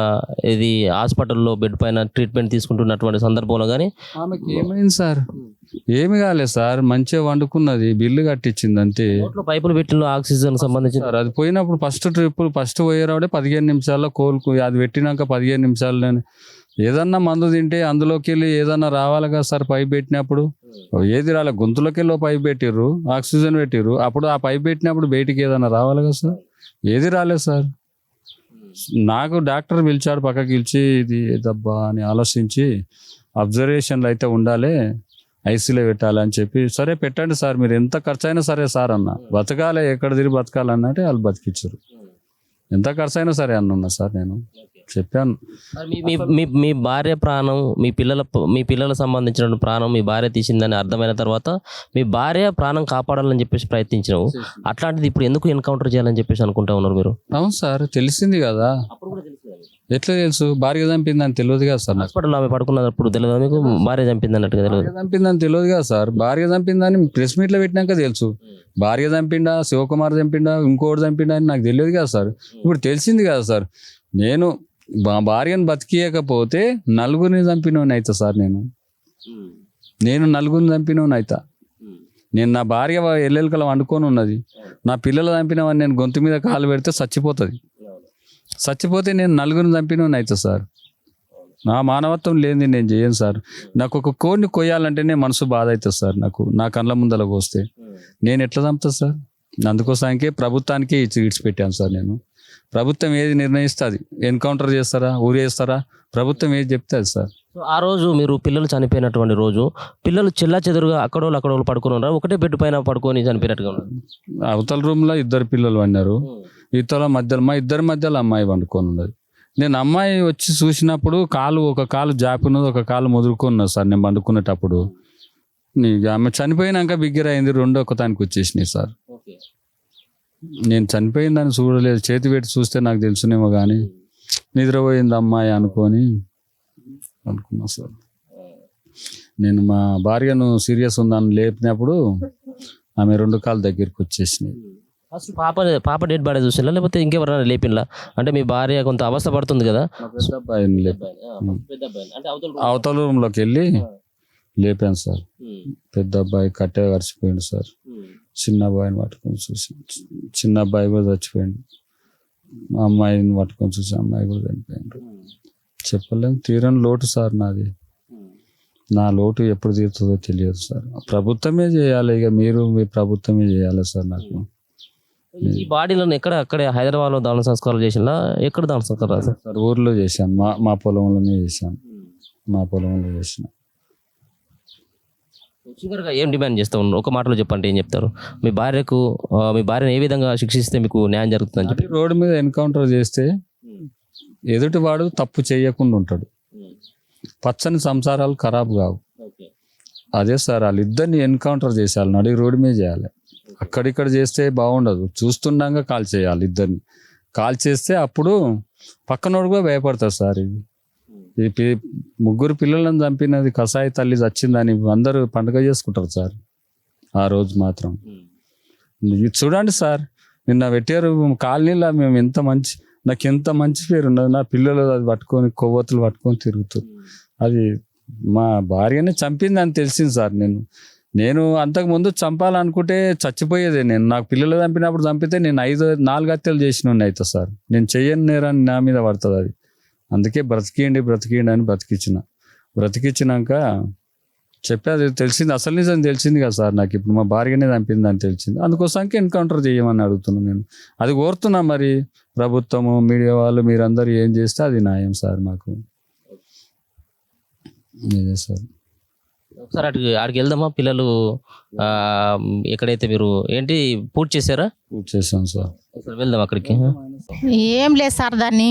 ఇది హాస్పిటల్లో బెడ్ పైన ట్రీట్మెంట్ తీసుకుంటున్నటువంటి సందర్భంలో కానీ? ఆమెకి ఏమైంది సార్? ఏమి కాలేదు సార్, మంచిగా వండుకున్నది, బిల్లు కట్టించింది అంతే. నోట్లో పైపులు పెట్టిన ఆక్సిజన్ సంబంధించి సార్ అది పోయినప్పుడు ఫస్ట్ పోయేరాడే 15 నిమిషాల్లో అది పెట్టినాక 15 నిమిషాల్లోనే ఏదన్నా మందు తింటే అందులోకి వెళ్ళి ఏదన్నా రావాలి కదా సార్. పైప్ పెట్టినప్పుడు ఏది రాలే, గొంతులోకి వెళ్ళి పైప్ పెట్టిర్రు, ఆక్సిజన్ పెట్టిర్రు, అప్పుడు ఆ పైప్ పెట్టినప్పుడు బయటికి ఏదన్నా రావాలి కదా సార్. ఏది రాలేదు సార్. నాకు డాక్టర్ పిలిచాడు, పక్కకి పిలిచి ఇది ఏదబ్బా అని ఆలోచించి అబ్జర్వేషన్లు అయితే ఉండాలి, ఐసీలో పెట్టాలి అని చెప్పి, సరే పెట్టండి సార్, మీరు ఎంత ఖర్చు అయినా సరే సార్ అన్న, బతకాలి, ఎక్కడ తిరిగి బతకాలన్నట్టే వాళ్ళు బతికిచ్చారు. ఎంత ఖర్చు అయినా సరే అన్నా సార్, నేను చెప్పాను. మీ భార్య ప్రాణం, మీ పిల్లల సంబంధించిన ప్రాణం మీ భార్య తీసిందని అర్థమైన తర్వాత మీ భార్య ప్రాణం కాపాడాలని చెప్పేసి ప్రయత్నించినావు. అట్లాంటిది ఇప్పుడు ఎందుకు ఎన్కౌంటర్ చేయాలని చెప్పేసి అనుకుంటా ఉన్నారు మీరు? అవును సార్, తెలిసింది కదా. ఎట్లా తెలుసు? భార్య చంపిందని తెలియదు కదా సార్. హాస్పిటల్లో ఆమె పడుకున్నప్పుడు తెలియదు మీకు భార్య చంపింది అన్నట్టుగా? తెలియదు. చంపిందని తెలియదు కదా సార్. భార్య చంపిందని ప్రెస్ మీట్ లో పెట్టినాక తెలుసు. భార్య చంపిండా, శివకుమార్ చంపిండా, ఇంకోటి చంపిండా అని నాకు తెలియదు కదా సార్. ఇప్పుడు తెలిసింది కదా సార్. నేను భార్యను బతికియకపోతే నలుగురిని చంపినోని అవుతా సార్. నేను నలుగురిని చంపినోని అవుతా. నేను నా భార్య ఎల్లెలకల వండుకొని ఉన్నది, నా పిల్లలు చంపినవని నేను గొంతు మీద కాలు పెడితే చచ్చిపోతే నేను నలుగురిని చంపినోని అవుతా సార్. నా మానవత్వం లేనిది నేను చేయను సార్. నాకు ఒక కోడిని కొయ్యాలంటేనే మనసు బాధ అవుతుంది సార్. నా కళ్ళ ముందర కోస్తే నేను ఎట్లా చంపుతా సార్? అందుకోసానికే ప్రభుత్వానికి ఇడిచిపెట్టాను సార్. నేను ప్రభుత్వం ఏది నిర్ణయిస్తుంది, ఎన్కౌంటర్ చేస్తారా, ఊరేస్తారా, ప్రభుత్వం ఏది చెప్తే అది సార్. ఆ రోజు మీరు పిల్లలు చనిపోయినటువంటి రోజు పిల్లలు చెల్లా చెదురుగా అక్కడోళ్ళు పడుకుని ఉన్నారు, ఒకటే బెడ్ పైన పడుకొని చనిపోయినట్టుగా ఉన్నారు. అవతల రూమ్ లో 2 పిల్లలు పడినారు, మా ఇద్దరి మధ్యలో అమ్మాయి వండుకొని ఉన్నది. నేను అమ్మాయి వచ్చి చూసినప్పుడు ఒక కాలు జాపున్నది, ఒక కాలు ముదురుకున్నది సార్. నేను పండుకునేటప్పుడు ఆమె చనిపోయినాక బిగ్గర అయింది, రెండో ఒకదానికి వచ్చేసినాయి సార్. నేను చనిపోయిందని చూడలేదు, చేతి పెట్టి చూస్తే నాకు తెలుసునేమో కానీ నిద్రపోయింది అమ్మాయి అనుకున్నా సార్. నేను మా భార్యను సీరియస్ ఉందని లేపినప్పుడు ఆమె 2 కాలు దగ్గరికి వచ్చేసినాయి. ఫస్ట్ పాప డెడ్ బాడీ చూసినా లేకపోతే ఇంకెవరైనా లేపిన్లా? అంటే మీ భార్య కొంత అవస్థ పడుతుంది కదా. పెద్ద అబ్బాయిని అవతల రూమ్లోకి వెళ్ళి లేపాను సార్. పెద్ద అబ్బాయి కట్టెగా గడిచిపోయింది సార్. చిన్న అబ్బాయిని పట్టుకొని చూసి, చిన్న అబ్బాయి కూడా చచ్చిపోయింది. అమ్మాయిని పట్టుకొని చూసి అమ్మాయి కూడా చనిపోయింది. చెప్పలేము, తీరని లోటు సార్ నాది. నా లోటు ఎప్పుడు తీరుతుందో తెలియదు సార్. ప్రభుత్వమే చేయాలి, ఇక మీ ప్రభుత్వమే చేయాలి సార్. నాకు ఈ బాడీలను అక్కడే హైదరాబాద్లో దాన సంస్కారాలు చేసినా, ఎక్కడ దాన సంస్కారాలు సార్? ఊర్లో చేశాను, మా పొలంలోనే చేశాను. మా పొలంలో చేసిన. చివరిగా ఏం డిమాండ్ చేస్తూ ఉన్నారు? ఒక మాటలో చెప్పండి, ఏం చెప్తారు? మీ భార్యను ఏ విధంగా శిక్షిస్తే మీకు న్యాయం జరుగుతుందని చెప్పి? రోడ్డు మీద ఎన్కౌంటర్ చేస్తే ఎదుటి వాడు తప్పు చేయకుండా ఉంటాడు, పచ్చని సంసారాలు ఖరాబ్ కావు. అదే సార్, వాళ్ళిద్దరిని ఎన్కౌంటర్ చేసేయాలి, నడి రోడ్డు మీద చేయాలి. అక్కడిక్కడ చేస్తే బాగుండదు, చూస్తుండగా కాల్ చేయాలి. ఇద్దరిని కాల్ చేస్తే అప్పుడు పక్కనోడు కూడా భయపడతారు సార్. ఇది 3 పిల్లలను చంపినది కసాయి తల్లి చచ్చిందని అందరూ పండుగ చేసుకుంటారు సార్. ఆ రోజు మాత్రం ఇది చూడండి సార్, నిన్న పెట్టారు కాలనీలో. నాకు ఎంత మంచి పేరు ఉన్నది. నా పిల్లలు అది పట్టుకొని కొవ్వొత్తులు పట్టుకొని తిరుగుతారు. అది మా భార్యనే చంపింది అని తెలిసింది సార్. నేను అంతకుముందు చంపాలనుకుంటే చచ్చిపోయేదే. నాకు పిల్లలు చంపితే నేను 4 హత్యలు చేసిన అయితే సార్. నేను చెయ్యని నేరాన్ని నా మీద పడుతుంది అది. అందుకే బ్రతికిండి అని బ్రతికించినాక చెప్పేది తెలిసింది, అసలు నిజం తెలిసింది కదా సార్. నాకు ఇప్పుడు మా భార్యనే చంపిందని తెలిసింది. అందుకోసానికి ఎన్కౌంటర్ చేయమని అడుగుతున్నాను నేను. అది కోరుతున్నా. మరి ప్రభుత్వము, మీడియా వాళ్ళు, మీరందరూ ఏం చేస్తే అది న్యాయం సార్. మాకు ఇదే సార్. ఒకసారి ఆడికి వెళ్దామా? పిల్లలు ఎక్కడైతే మీరు పూర్తి చేశారా? పూర్తి చేశాం సార్. వెళ్దాం అక్కడికి. ఏం లేదు సార్, దాన్ని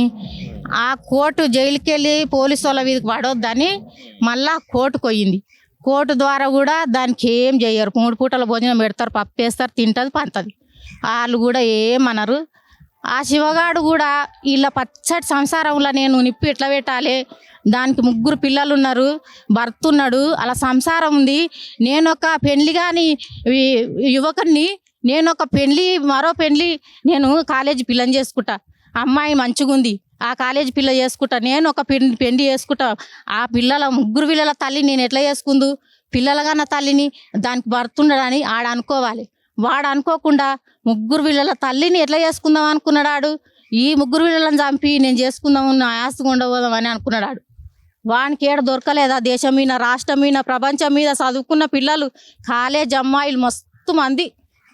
ఆ కోర్టు జైలుకి వెళ్ళి పోలీసు వాళ్ళ వీధికి పడొద్దని మళ్ళా కోర్టుకు పోయింది. కోర్టు ద్వారా కూడా దానికి ఏం చేయరు. 3 పూటల భోజనం పెడతారు, పప్పు వేస్తారు, తింటుంది, పంతుంది. వాళ్ళు కూడా ఏమన్నారు. ఆ శివగాడు కూడా వీళ్ళ పచ్చటి సంసారంలో నేను నిప్పి ఎట్లా పెట్టాలి, దానికి 3 పిల్లలు ఉన్నారు, భర్త ఉన్నాడు, అలా సంసారం ఉంది. నేను ఒక పెళ్లి కాని యువకుని నేను ఒక మరో పెళ్లి నేను కాలేజీ పిల్లని చేసుకుంటా, అమ్మాయి మంచిగా ఉంది, ఆ కాలేజీ పిల్ల చేసుకుంటా, నేను ఒక పెళ్లి చేసుకుంటా. ఆ ముగ్గురు పిల్లల తల్లి నేను ఎట్లా చేసుకుందు? పిల్లలగాన్న తల్లిని దానికి భర్త ఉండడని ఆడ అనుకోవాలి. వాడు అనుకోకుండా ముగ్గురు పిల్లల తల్లిని ఎట్లా చేసుకుందాం అనుకున్నాడు. ఈ ముగ్గురు పిల్లలను చంపి నేను చేసుకుందాము, నా ఆస్తిగా ఉండబోదాం అని అనుకున్నాడు. వానికి ఏడ దొరకలేదా? దేశం మీద, రాష్ట్రం మీద, ప్రపంచం మీద చదువుకున్న పిల్లలు, కాలేజ్ అమ్మాయిలు మస్తు మంది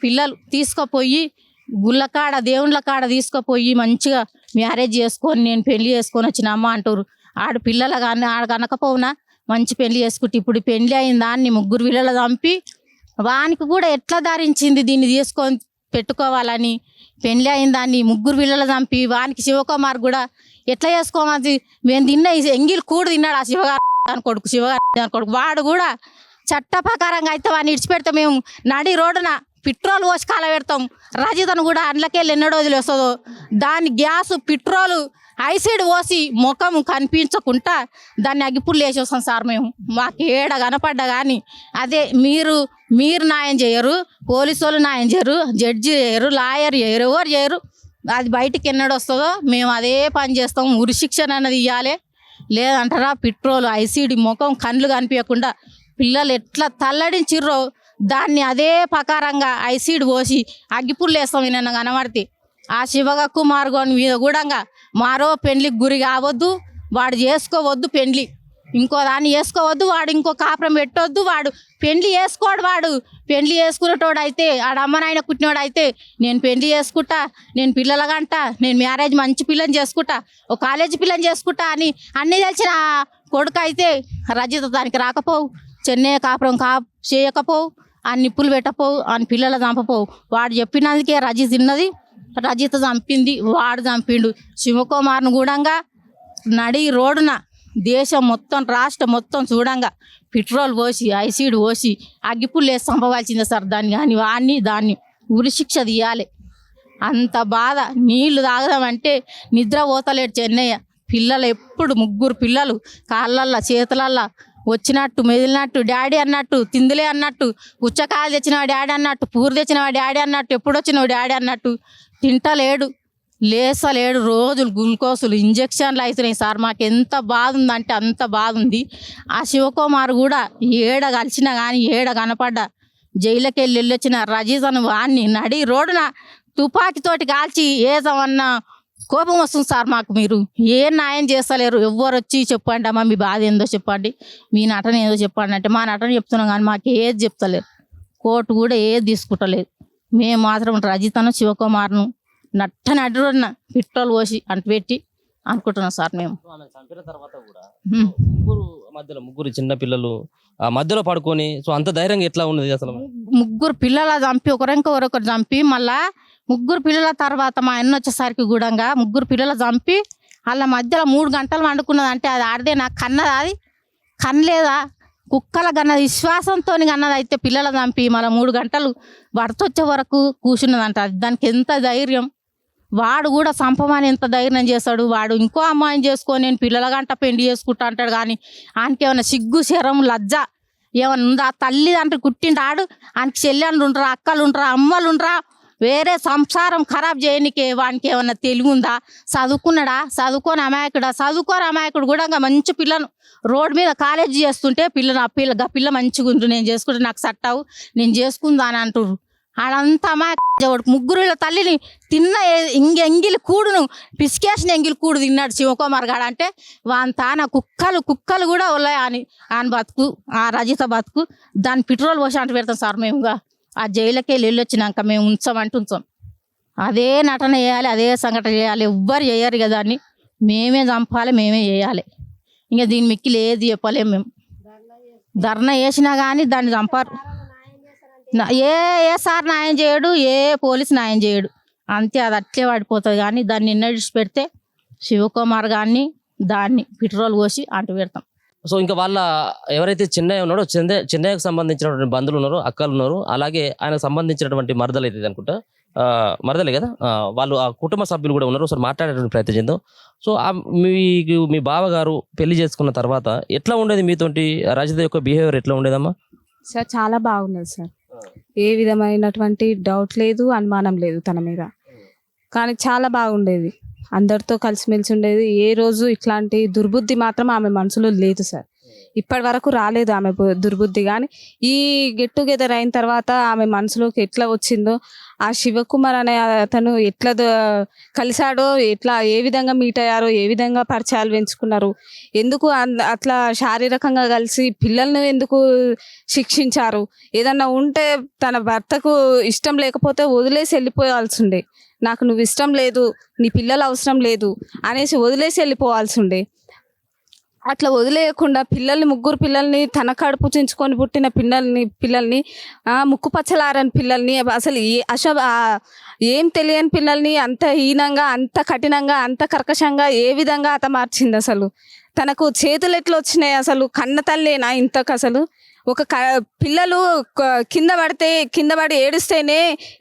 పిల్లలు తీసుకుపోయి గుళ్ళ కాడ, దేవుళ్ళ కాడ తీసుకుపోయి మంచిగా మ్యారేజ్ చేసుకొని నేను పెళ్లి చేసుకొని వచ్చిన అమ్మ అంటారు. ఆడు పిల్లలు కానీ ఆడ కనకపోవునా మంచి పెళ్లి చేసుకుంటే, ఇప్పుడు పెళ్లి అయిన దాన్ని ముగ్గురు పిల్లలు చంపి వానికి కూడా ఎట్లా ధరించింది దీన్ని తీసుకొని పెట్టుకోవాలని. పెళ్లి అయిన దాన్ని ముగ్గురు పిల్లలు చంపి వానికి శివకుమార్ కూడా ఎట్లా చేసుకోవాలి? మేము తిన్న ఎంగిల్ కూడు తిన్నాడు ఆ శివగారి కొడుకు. వాడు కూడా చట్ట ప్రకారంగా అయితే వాడిని ఇడిచిపెడితే మేము నడి రోడ్డున పెట్రోల్ పోసి కాల పెడతాం. రజితను కూడా అండ్లకెళ్ళి ఎన్నో రోజులు వస్తుందో దాని గ్యాసు పెట్రోలు ఐసిడ్ పోసి ముఖం కనిపించకుండా దాన్ని అగ్గిపుల్లు వేసి వస్తాం సార్. మేము మాకు ఏడ కనపడ్డా కానీ అదే మీరు న్యాయం చేయరు, పోలీసు వాళ్ళు న్యాయం చేయరు, జడ్జి చేయరు, లాయర్ చేయరు, ఎవరు చేయరు. అది బయటికి ఎన్నడు వస్తుందో మేము అదే పని చేస్తాం. ఉరి శిక్షణ అన్నది ఇవ్వాలి, లేదంటారా పెట్రోల్ ఐసిడ్ ముఖం కళ్ళు కనిపించకుండా పిల్లలు ఎట్లా తల్లడించిర్రో దాన్ని అదే ప్రకారంగా ఐసిడ్ పోసి అగ్గిపుల్లు వేస్తాం. నిన్న కనబడితే ఆ శివకుమార్ గోని మీద కూడా మరో పెళ్లికి గురి కావద్దు, వాడు చేసుకోవద్దు పెళ్లి, ఇంకో దాన్ని చేసుకోవద్దు, వాడు ఇంకో కాపురం పెట్టొద్దు, వాడు పెళ్లి చేసుకోడు. వాడు పెళ్లి చేసుకునేటోడు అయితే ఆడమ్మ నాయన పుట్టినోడు అయితే నేను పెళ్లి చేసుకుంటా, నేను పిల్లలగంట, నేను మ్యారేజ్ మంచి పిల్లని చేసుకుంటా, ఒక కాలేజీ పిల్లని చేసుకుంటా అని అన్నీ తెలిసిన కొడుకు అయితే రజిత దానికి రాకపోవు, చెన్నై కాపురం చేయకపోవు, ఆ నిప్పులు పెట్టపోవు, అని పిల్లలు చంపపోవు. వాడు చెప్పినందుకే రజిత తిన్నది, రజిత చంపింది, వాడు చంపిండు. శివకుమార్ను కూడా నడి రోడ్డున దేశం మొత్తం రాష్ట్రం మొత్తం చూడంగా పెట్రోల్ పోసి ఐసిడ్ పోసి అగ్గిపుల్లు వేసి చంపవలసిందే సార్. దాన్ని ఉరి శిక్ష తీయాలి. అంత బాధ. నీళ్లు తాగదామంటే నిద్ర పోతలేడు చెన్నయ్య. పిల్లలు ఎప్పుడు ముగ్గురు పిల్లలు కాళ్ళల్లో చేతులల్లో వచ్చినట్టు మెదిలినట్టు డాడీ అన్నట్టు, తిందులే అన్నట్టు, పుచ్చకాయలు తెచ్చినవా డాడీ అన్నట్టు, పూరు తెచ్చినవా డాడీ అన్నట్టు, ఎప్పుడు వచ్చినావు డాడీ అన్నట్టు. తింటలేడు, లేసలేడు, రోజులు గ్లూకోజులు ఇంజక్షన్లు అవుతున్నాయి సార్. మాకు ఎంత బాధ ఉందంటే అంత బాధ ఉంది. ఆ శివకుమార్ కూడా ఏడ కలిసినా కానీ ఏడ కనపడ్డా జైలుకి వెళ్ళొచ్చిన రజితను వాణ్ణి నడి రోడ్డున తుపాకీతోటి కాల్చి ఏదమన్నా కోపం వస్తుంది సార్ మాకు. మీరు ఏం న్యాయం చేస్తలేరు. ఎవ్వరు వచ్చి చెప్పండి అమ్మా మీ బాధ ఏందో చెప్పండి, మీ నటన ఏదో చెప్పండి అంటే మా నటన చెప్తున్నాం కానీ మాకు ఏది చెప్తలేరు. కోర్టు కూడా ఏది తీసుకుంటలేదు. మేము మాత్రం రజితను శివకుమార్ను నడి రోడ్డున పెట్రోల్ పోసి పెట్టి అనుకుంటున్నాం సార్. మేము చంపిన తర్వాత కూడా ముగ్గురు చిన్న పిల్లలు ఆ మధ్యలో పడుకొని సో అంత ధైర్యంగా ఎట్లా ఉన్నది అసలు? ముగ్గురు పిల్లల చంపి ఒకరొకరు చంపి మళ్ళా ముగ్గురు పిల్లల తర్వాత మా అన్న వచ్చేసరికి కూడా ముగ్గురు పిల్లలు చంపి వాళ్ళ మధ్యలో 3 గంటలు వండుకున్నది. అంటే అది ఆడదే నాకు కన్నదా? అది కనలేదా? కుక్కల గన్నది, విశ్వాసంతో కన్నది. అయితే పిల్లలు చంపి మళ్ళీ 3 గంటలు వడతొచ్చే వరకు కూర్చున్నదంట. దానికి ఎంత ధైర్యం! వాడు కూడా చంపమని ఎంత ధైర్యం చేస్తాడు. వాడు ఇంకో అమ్మాయిని చేసుకొని నేను పిల్లల గంట పెళ్లి చేసుకుంటా అంటాడు కానీ ఆయనకి ఏమైనా సిగ్గు శరం లజ్జ ఏమన్నా ఉందా? తల్లిదండ్రులు కుట్టింటాడు, ఆయనకి చెల్లెళ్ళు ఉండరా, అక్కలు ఉండరా, అమ్మలు ఉండరా? వేరే సంసారం ఖరాబ్ చేయనికే వానికి ఏమన్నా తెలివి ఉందా? చదువుకున్నాడా? చదువుకోని అమాయకుడు కూడా మంచి పిల్లను రోడ్డు మీద కాలేజీ చేస్తుంటే పిల్ల మంచిగా ఉండు, నేను చేసుకుంటే నాకు సట్టావు, నేను చేసుకుందా అని అంటుర్రు. ఆడంతా అమాయకుడు. ముగ్గురు తల్లిని తిన్న ఎంగిలి కూడును పిసికేసిన ఎంగిలి కూడు తిన్నాడు శివకుమార్ గాడు. అంటే వాని కుక్కలు కూడా ఉన్నాయి ఆయన బతుకు, ఆ రజిత బతుకు. దాన్ని పెట్రోల్ పోసి పెడతాం సార్. మేముగా ఆ జైలుకి వెళ్ళొచ్చినాక మేము ఉంచాం. అదే నటన చేయాలి, అదే సంఘటన చేయాలి. ఎవ్వరు చేయరు కదా. దాన్ని మేమే చంపాలి, మేమే చేయాలి. ఇంకా దీని మిక్కిలి ఏది చెప్పలేము. మేము ధర్నా చేసినా కానీ దాన్ని చంపారు. ఏ సార్ న్యాయం చేయడు, ఏ పోలీసు న్యాయం చేయడు. అంతే, అది అట్లే పడిపోతుంది. కానీ దాన్ని నిన్నడిచి పెడితే శివకుమార్ గారిని దాన్ని పెట్రోల్ పోసి పెడతాం. సో ఇంకా వాళ్ళ ఎవరైతే చెన్నయ్య ఉన్నాడో చెన్నయ్యకు సంబంధించినటువంటి బంధువులు ఉన్నారో, అక్కలు ఉన్నారు, అలాగే ఆయనకు సంబంధించినటువంటి మరదలు అయితే అనుకుంటా, మరదలే కదా, వాళ్ళు ఆ కుటుంబ సభ్యులు కూడా ఉన్నారు. సో మాట్లాడేటువంటి ప్రయత్నం చేద్దాం. సో మీకు మీ బావగారు పెళ్లి చేసుకున్న తర్వాత ఎట్లా ఉండేది మీతోటి? రజిత యొక్క బిహేవియర్ ఎట్లా ఉండేదమ్మా? సార్ చాలా బాగున్నది సార్. ఏ విధమైనటువంటి డౌట్ లేదు, అనుమానం లేదు తన మీద. కానీ చాలా బాగుండేది, అందరితో కలిసిమెలిసి ఉండేది. ఏ రోజు ఇట్లాంటి దుర్బుద్ధి మాత్రం ఆమె మనసులో లేదు సార్. ఇప్పటి వరకు రాలేదు ఆమె దుర్బుద్ధి. కానీ ఈ గెట్ టుగెదర్ అయిన తర్వాత ఆమె మనసులోకి ఎట్లా వచ్చిందో, ఆ శివకుమార్ అనే అతను ఎట్లా కలిశాడో, ఎట్లా ఏ విధంగా మీట్ అయ్యారో, ఏ విధంగా పరిచయాలు పెంచుకున్నారు, ఎందుకు అట్లా శారీరకంగా కలిసి పిల్లల్ని ఎందుకు శిక్షించారు, ఏదన్నా ఉంటే తన భర్తకు ఇష్టం లేకపోతే వదిలేసి వెళ్ళిపోవాల్సి ఉండే. నాకు నువ్వు ఇష్టం లేదు, నీ పిల్లలు అవసరం లేదు అనేసి వదిలేసి వెళ్ళిపోవాల్సి ఉండే. అట్లా వదిలేయకుండా ముగ్గురు పిల్లల్ని, తన కడుపు చించుకొని పుట్టిన పిల్లల్ని ముక్కు పచ్చలారని పిల్లల్ని, అసలు ఏం తెలియని పిల్లల్ని అంత హీనంగా, అంత కఠినంగా, అంత కర్కశంగా ఏ విధంగా హతమార్చింది. అసలు తనకు చేతులు ఎట్లా వచ్చినాయి, అసలు కన్న తల్లేనా ఇంతకు? అసలు పిల్లలు కింద పడి ఏడుస్తేనే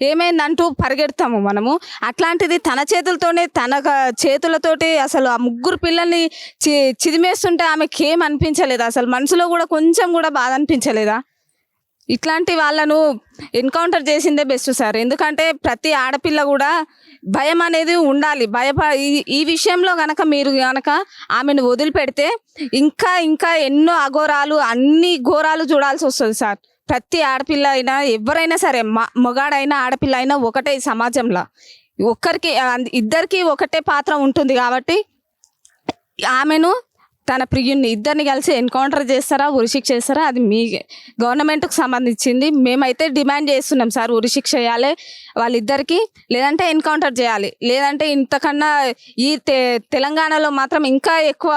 ఏమైందంటూ పరిగెడతాము మనము. అట్లాంటిది తన చేతులతోనే, తన చేతులతోటి అసలు ఆ ముగ్గురు పిల్లల్ని చిదిమేస్తుంటే ఆమెకి ఏం అనిపించలేదా? అసలు మనసులో కూడా కొంచెం కూడా బాధ అనిపించలేదా? ఇట్లాంటి వాళ్ళను ఎన్కౌంటర్ చేసిందే బెస్ట్ సార్. ఎందుకంటే ప్రతి ఆడపిల్ల కూడా భయం అనేది ఉండాలి. ఈ విషయంలో మీరు గనక ఆమెను వదిలిపెడితే ఇంకా ఎన్నో అఘోరాలు, అన్ని ఘోరాలు చూడాల్సి వస్తుంది సార్. ప్రతి ఆడపిల్ల అయినా, ఎవరైనా సరే, మగాడైనా ఆడపిల్ల అయినా ఒకటే ఈ సమాజంలో. ఇద్దరికి ఒకటే పాత్ర ఉంటుంది కాబట్టి ఆమెను, తన ప్రియుని ఇద్దరిని కలిసి ఎన్కౌంటర్ చేస్తారా, ఉరిశిక్ష చేస్తారా, అది మీ గవర్నమెంట్కి సంబంధించింది. మేమైతే డిమాండ్ చేస్తున్నాం సార్, ఉరిశిక్ష చేయాలి వాళ్ళిద్దరికి, లేదంటే ఎన్కౌంటర్ చేయాలి. లేదంటే ఇంతకన్నా ఈ తెలంగాణలో మాత్రం ఇంకా ఎక్కువ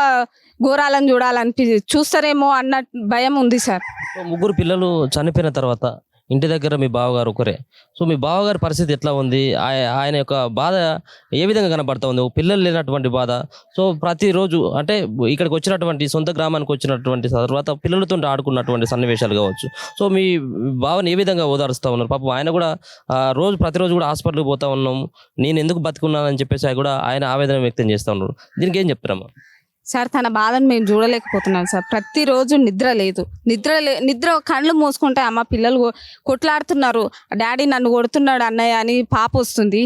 ఘోరాలను చూస్తారేమో అన్న భయం ఉంది సార్. ముగ్గురు పిల్లలు చనిపోయిన తర్వాత ఇంటి దగ్గర మీ బావగారు ఒకరే. సో మీ బావగారి పరిస్థితి ఎట్లా ఉంది? ఆయన యొక్క బాధ ఏ విధంగా కనబడతా ఉంది? పిల్లలు లేనటువంటి బాధ. సో ప్రతిరోజు అంటే ఇక్కడికి వచ్చినటువంటి, సొంత గ్రామానికి వచ్చినటువంటి తర్వాత పిల్లలతో ఆడుకున్నటువంటి సన్నివేశాలు కావచ్చు. సో మీ బావని ఏ విధంగా ఓదారుస్తూ ఉన్నారు? పాపం ఆయన కూడా ప్రతిరోజు కూడా హాస్పిటల్కి పోతా ఉన్నాం, నేను ఎందుకు బతుకున్నానని చెప్పేసి కూడా ఆయన ఆవేదన వ్యక్తం చేస్తూ ఉన్నారు. దీనికి ఏం చెప్తారమ్మా? సార్, తన బాధను మేము చూడలేకపోతున్నాం సార్. ప్రతిరోజు నిద్ర లేదు, నిద్ర కళ్ళు మూసుకుంటే అమ్మ పిల్లలు కొట్లాడుతున్నారు, డాడీ నన్ను కొడుతున్నాడు అన్నయ్య అని పాప వస్తుంది,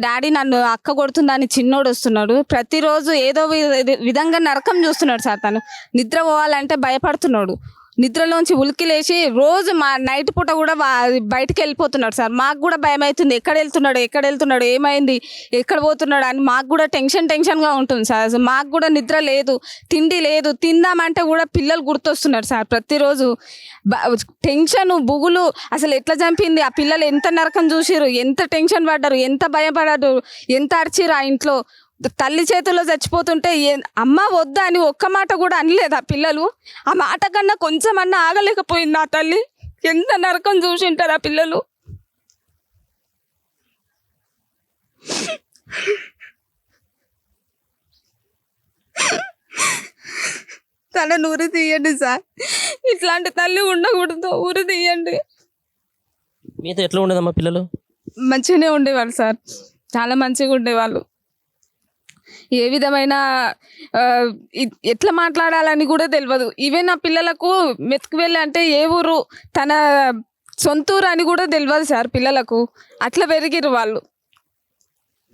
డాడీ నన్ను అక్క కొడుతుందని చిన్నోడు వస్తున్నాడు. ప్రతిరోజు ఏదో విధంగా నరకం చూస్తున్నాడు సార్. తను నిద్ర పోవాలంటే భయపడుతున్నాడు. నిద్రలోంచి ఉలికి లేచి రోజు నైట్ పూట కూడా బయటికి వెళ్ళిపోతున్నాడు సార్. మాకు కూడా భయం అవుతుంది, ఎక్కడ వెళ్తున్నాడు, ఏమైంది, ఎక్కడ పోతున్నాడు అని మాకు కూడా టెన్షన్గా ఉంటుంది సార్. మాకు కూడా నిద్ర లేదు, తిండి లేదు, తిందామంటే కూడా పిల్లలు గుర్తొస్తున్నారు సార్. ప్రతిరోజు టెన్షన్, బుగులు, అసలు ఎట్లా చంపింది ఆ పిల్లలు, ఎంత నరకం చూసిరు, ఎంత టెన్షన్ పడ్డారు, ఎంత భయపడ్డారు, ఎంత అరిచిరు. ఆ ఇంట్లో తల్లి చేతుల్లో చచ్చిపోతుంటే అమ్మ వద్దా అని ఒక్క మాట కూడా అనలేదు ఆ పిల్లలు. ఆ మాట కన్నా కొంచెం అన్నా ఆగలేకపోయింది ఆ తల్లి. ఎంత నరకం చూసి ఉంటారు ఆ పిల్లలు. తనను ఉరి తీయండి సార్, ఇట్లాంటి తల్లి ఉండకూడదు, ఉరి తీయండి. మీతో ఎట్లా ఉండేదమ్మా పిల్లలు? మంచిగానే ఉండేవాళ్ళు సార్, చాలా మంచిగా ఉండేవాళ్ళు. ఏ విధమైన ఎట్లా మాట్లాడాలని కూడా తెలియదు. ఈవెన్ ఆ పిల్లలకు మెతుకు వెళ్ళి అంటే ఏ ఊరు, తన సొంతూరు అని కూడా తెలియదు సార్ పిల్లలకు. అట్లా పెరిగిరు వాళ్ళు.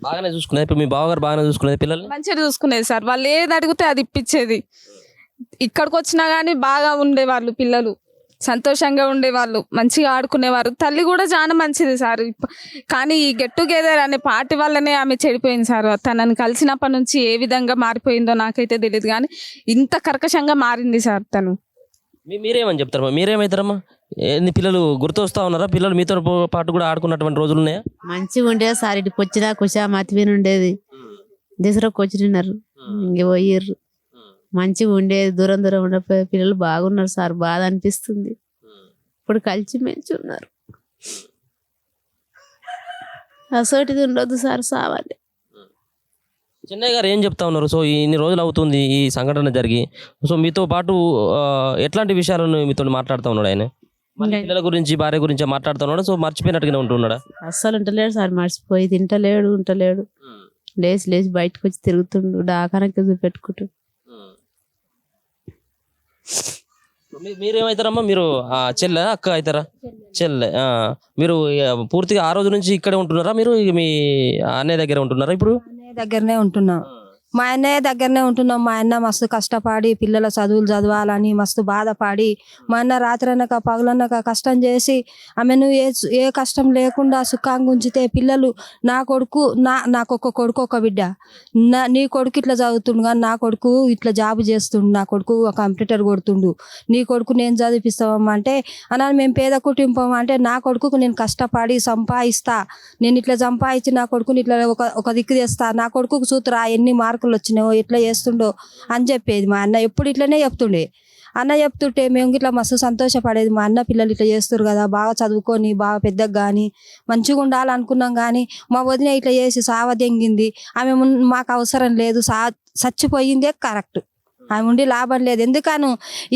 బాగానే చూసుకునేది. ఇప్పుడు మీ బావగారు బాగానే చూసుకునేది పిల్లల్ని? మంచిగా చూసుకునేది సార్. వాళ్ళు ఏది అడిగితే అది ఇప్పించేది. ఇక్కడికి వచ్చినా కానీ బాగా ఉండేవాళ్ళు పిల్లలు, సంతోషంగా ఉండేవాళ్ళు, మంచిగా ఆడుకునేవారు. తల్లి కూడా చాలా మంచిది సార్. కానీ ఈ గెట్ టుగెదర్ అనే పార్టీ వల్లనే ఆమె చెడిపోయింది సార్. తనని కలిసినప్పటి నుంచి ఏ విధంగా మారిపోయిందో నాకైతే తెలియదు, కానీ ఇంత కర్కశంగా మారింది సార్ తను. మీరేమని చెప్తారమ్మా? మీరేమవుతారమ్మా? ఎన్ని పిల్లలు గుర్తు వస్తూ ఉన్నారా? పిల్లలు మీతో పాటు కూడా ఆడుకున్నటువంటి రోజులు ఉన్నాయా? మంచిగా ఉండేది సార్. ఇటు వచ్చినా కుషా మతిపోయిన ఉండేది. దసరాకు వచ్చినారు, ఇంక పోయిర్రు. మంచిగా ఉండేది. దూరం ఉండకపోయే పిల్లలు బాగున్నారు సార్. బాధ అనిపిస్తుంది. ఇప్పుడు కలిసి మంచి ఉన్నారు. అసోటిది ఉండొద్దు సార్, సావాలి. చిన్నయ్య గారు ఏం చెప్తా ఉన్నారు? సో ఇన్ని రోజులు అవుతుంది ఈ సంఘటన జరిగి. సో మీతో పాటు ఎట్లాంటి విషయాలను మీతో మాట్లాడుతూ ఉన్నాడు ఆయన? పిల్లల గురించి, భార్య గురించి మాట్లాడుతూ ఉన్నాడు. సో మర్చిపోయినట్టుగానే ఉంటున్నాడా? అస్సలు ఉంటలేడు సార్, మర్చిపోయి ఉంటలేడు. లేచి బయటకు వచ్చి తిరుగుతుండు, డాకానకి చూపెట్టుకుంటు. మీరేమవుతారమ్మా? మీరు చెల్లె అక్క అవుతారా? చెల్లె. మీరు పూర్తిగా ఆ రోజు నుంచి ఇక్కడే ఉంటున్నారా? మీరు మీ అన్నయ్య దగ్గర ఉంటున్నారా ఇప్పుడు? అన్నయ్య దగ్గరనే ఉంటున్నాం. మా అన్నయ్య దగ్గరనే ఉంటున్నాం. మా అన్న మస్తు కష్టపడి పిల్లల చదువులు చదవాలని మస్తు బాధపడి, మా అన్న రాత్రనక పగలనక కష్టం చేసి ఆమెను ఏ కష్టం లేకుండా సుఖంగా ఉంచితే పిల్లలు నాకు ఒక కొడుకు ఒక బిడ్డ, నీ కొడుకు ఇట్లా చదువుతుండు కానీ నా కొడుకు ఇట్లా జాబ్ చేస్తుండు, నా కొడుకు కంప్యూటర్ కొడుతుండు, నీ కొడుకు నేను చదివిస్తామమ్మా అంటే అన్నా మేము పేద కుటుంబం అంటే నా కొడుకుకు నేను కష్టపడి సంపాదిస్తా, నేను ఇట్లా సంపాదించి నా కొడుకుని ఇట్లా ఒక దిక్కు తెస్తా, నా కొడుకుకు చూతురా ఎన్ని మార్కులు వచ్చినాయో ఎట్లా చేస్తుండో అని చెప్పేది. మా అన్న ఎప్పుడు ఇట్లనే చెప్తుండే. అన్న చెప్తుంటే మేము ఇట్లా మస్తు సంతోషపడేది. మా అన్న పిల్లలు ఇట్లా చేస్తారు కదా, బాగా చదువుకొని బాగా పెద్దగా కానీ మంచిగా ఉండాలనుకున్నాం. కానీ మా వదిన ఇట్లా చేసి సావ దెంగింది. ఆమె మాకు అవసరం లేదు, చచ్చిపోయిందే కరెక్ట్. ఆమె ఉండి లాభం లేదు. ఎందుకను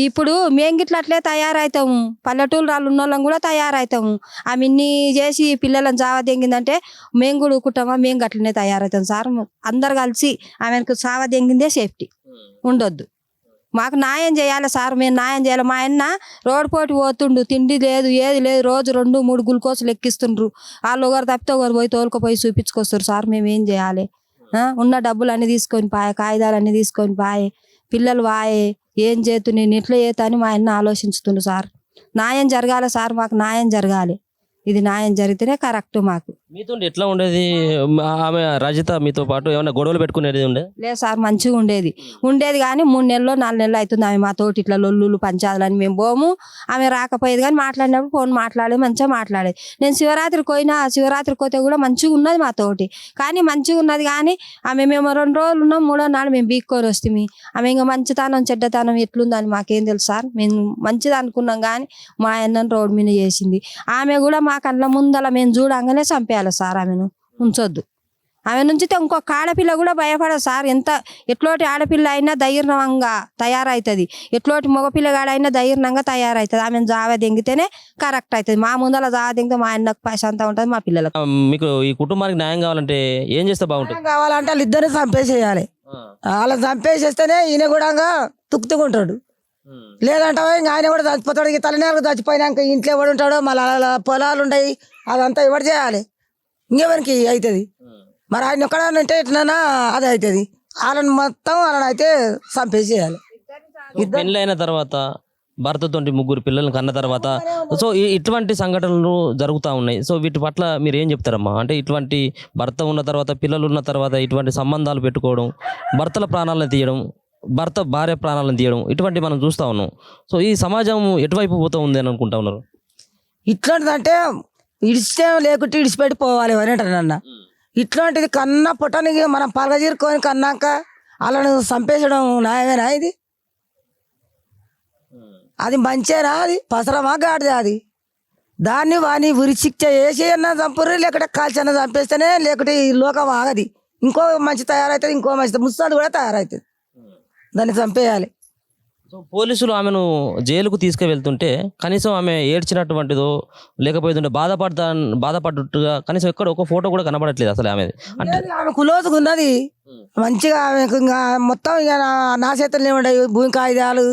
ఇప్పుడు మేము గిట్ల అట్లే తయారవుతాము, పల్లెటూరు వాళ్ళు ఉన్న వాళ్ళం కూడా తయారవుతాము. ఆమె ఇన్ని చేసి పిల్లలను సావ దెంగిందంటే మేము కూడా ఊకుంటామా? మేము గట్లనే తయారవుతాం సార్. అందరు కలిసి ఆమెకు సావ దెంగిందే సేఫ్టీ, ఉండొద్దు. మాకు న్యాయం చేయాలి సార్, మేము న్యాయం చేయాలి. మా అన్న రోడ్డు పోటీ పోతుండు, తిండి లేదు ఏది లేదు, రోజు 2-3 గ్లూకోజులు ఎక్కిస్తుండ్రు. వాళ్ళు ఒకరు తప్పితే ఒకరు పోయి తోలుకుపోయి చూపించుకొస్తారు సార్. మేము ఏం చేయాలి? ఉన్న డబ్బులు అన్నీ తీసుకొని పాయే, కాగితాలు అన్నీ తీసుకొని పాయే, పిల్లలు వాయే, ఏం చేతు నేను ఎట్లా చేతా అని మా అన్న ఆలోచించుతుండు సార్. న్యాయం జరగాలి సార్, మాకు న్యాయం జరగాలి. ఇది న్యాయం జరిగితేనే కరెక్ట్ మాకు. మీతో ఎట్లా ఉండేది? ఆమె రజిత మీతో పాటు ఏమైనా గొడవలు పెట్టుకునేది ఉండే? లేదు సార్, మంచిగా ఉండేది కానీ 3 నెలలు 4 నెలలు అవుతుంది ఆమె మాతోటి ఇట్లా లొల్లులు పంచాదులు అని మేము పోము. ఆమె రాకపోయేది కానీ మాట్లాడినప్పుడు ఫోన్ మాట్లాడేది, మంచిగా మాట్లాడేది. నేను శివరాత్రికి పోతే కూడా మంచిగా ఉన్నది మాతోటి. కానీ మంచిగా ఉన్నది కానీ ఆమె మేము 2 రోజులు ఉన్నాం, 3వ నాడు మేము బీక్కొని వస్తాము. ఆమె ఇంకా మంచితనం చెడ్డతనం ఎట్లుందని మాకేం తెలుసు సార్. మేము మంచిది అనుకున్నాం కానీ మా అన్నను రోడ్డు మీద చేసింది. ఆమె కూడా మా కళ్ళ ముందల మేము చూడంగానే చంపేయాలి సార్. ఆమెను ఉంచొద్దు. ఆమె నుంచి ఇంకొక ఆడపిల్ల కూడా భయపడదు సార్. ఎట్లోటి ఆడపిల్ల అయినా ధైర్యంగా తయారవుతుంది, ఎట్లోటి మగపిల్లగాడైనా ధైర్యంగా తయారవుతుంది. ఆమెను జావ దెంగితేనే కరెక్ట్ అవుతుంది. మా ముందర జావ దెంగితే మా అన్నకు ప్రశాంతం ఉంటుంది, మా పిల్లలకు. మీకు ఈ కుటుంబానికి న్యాయం కావాలంటే ఏం చేస్తే బాగుంటుంది? కావాలంటే వాళ్ళు ఇద్దరిని చంపేసేయాలి. వాళ్ళని చంపేసేస్తేనే ఈయన కూడా తుక్కుతుంటాడు. లేదంటే ఇంకా ఆయన కూడా చచ్చిపోతాడు. ఈ తల్లిదండ్రులు చచ్చిపోయినాక ఇంట్లో ఎవడు ఉంటాడో, మళ్ళీ పొలాలు ఉంటాయి, అదంతా ఎవరు చేయాలి? ఇంకెవరికి అవుతుంది? మరి ఆయన ఎక్కడంటే ఎట్లన్నా అది అవుతుంది. వాళ్ళని అయితే చంపేసేయాలి. పెళ్ళైన తర్వాత భర్తతో 3 పిల్లల్ని కన్న తర్వాత సో ఇటువంటి సంఘటనలు జరుగుతూ ఉన్నాయి. సో వీటి పట్ల మీరు ఏం చెప్తారమ్మా? అంటే ఇటువంటి భర్త ఉన్న తర్వాత, పిల్లలు ఉన్న తర్వాత ఇటువంటి సంబంధాలు పెట్టుకోవడం, భర్తల ప్రాణాలను తీయడం, భార్య ప్రాణాలను తీయడం, ఇటువంటి మనం చూస్తూ ఉన్నాం. సో ఈ సమాజం ఎటువైపు పోతూ ఉంది అని అనుకుంటా ఉన్నారు? ఇట్లాంటిదంటే ఇడిస్తే లేకుంటే ఇడిచిపెట్టి పోవాలి అని అంటారు అన్న. ఇట్లాంటిది కన్నా పుట్టనికి మనం పలగజీరుకొని కన్నాక వాళ్ళను చంపేసడం న్యాయమేనా? అది మంచేనా? అది పసరమా గాడిదే? అది దాన్ని వాని ఉరి శిక్ష వేసి అన్న చంపుర్రి, లేకుంటే కాల్చి అన్న చంపేస్తేనే, లేకుంటే ఈ లోకం ఆగది. ఇంకో మంచి తయారవుతుంది, ఇంకో మంచి ముస్తాడు కూడా తయారవుతుంది. దాన్ని చంపేయాలి. సో పోలీసులు ఆమెను జైలుకు తీసుకువెళ్తుంటే కనీసం ఆమె ఏడ్చినటువంటిదో లేకపోతే బాధపడ్డట్టుగా కనీసం ఎక్కడ ఒక ఫోటో కూడా కనబడట్లేదు అసలు ఆమె. అంటే ఆమె కులోతుగా ఉన్నది మంచిగా. ఆమెకు ఇంకా మొత్తం ఇక నా చేతుల్లోనే ఉండవు భూమి కాగితాలు,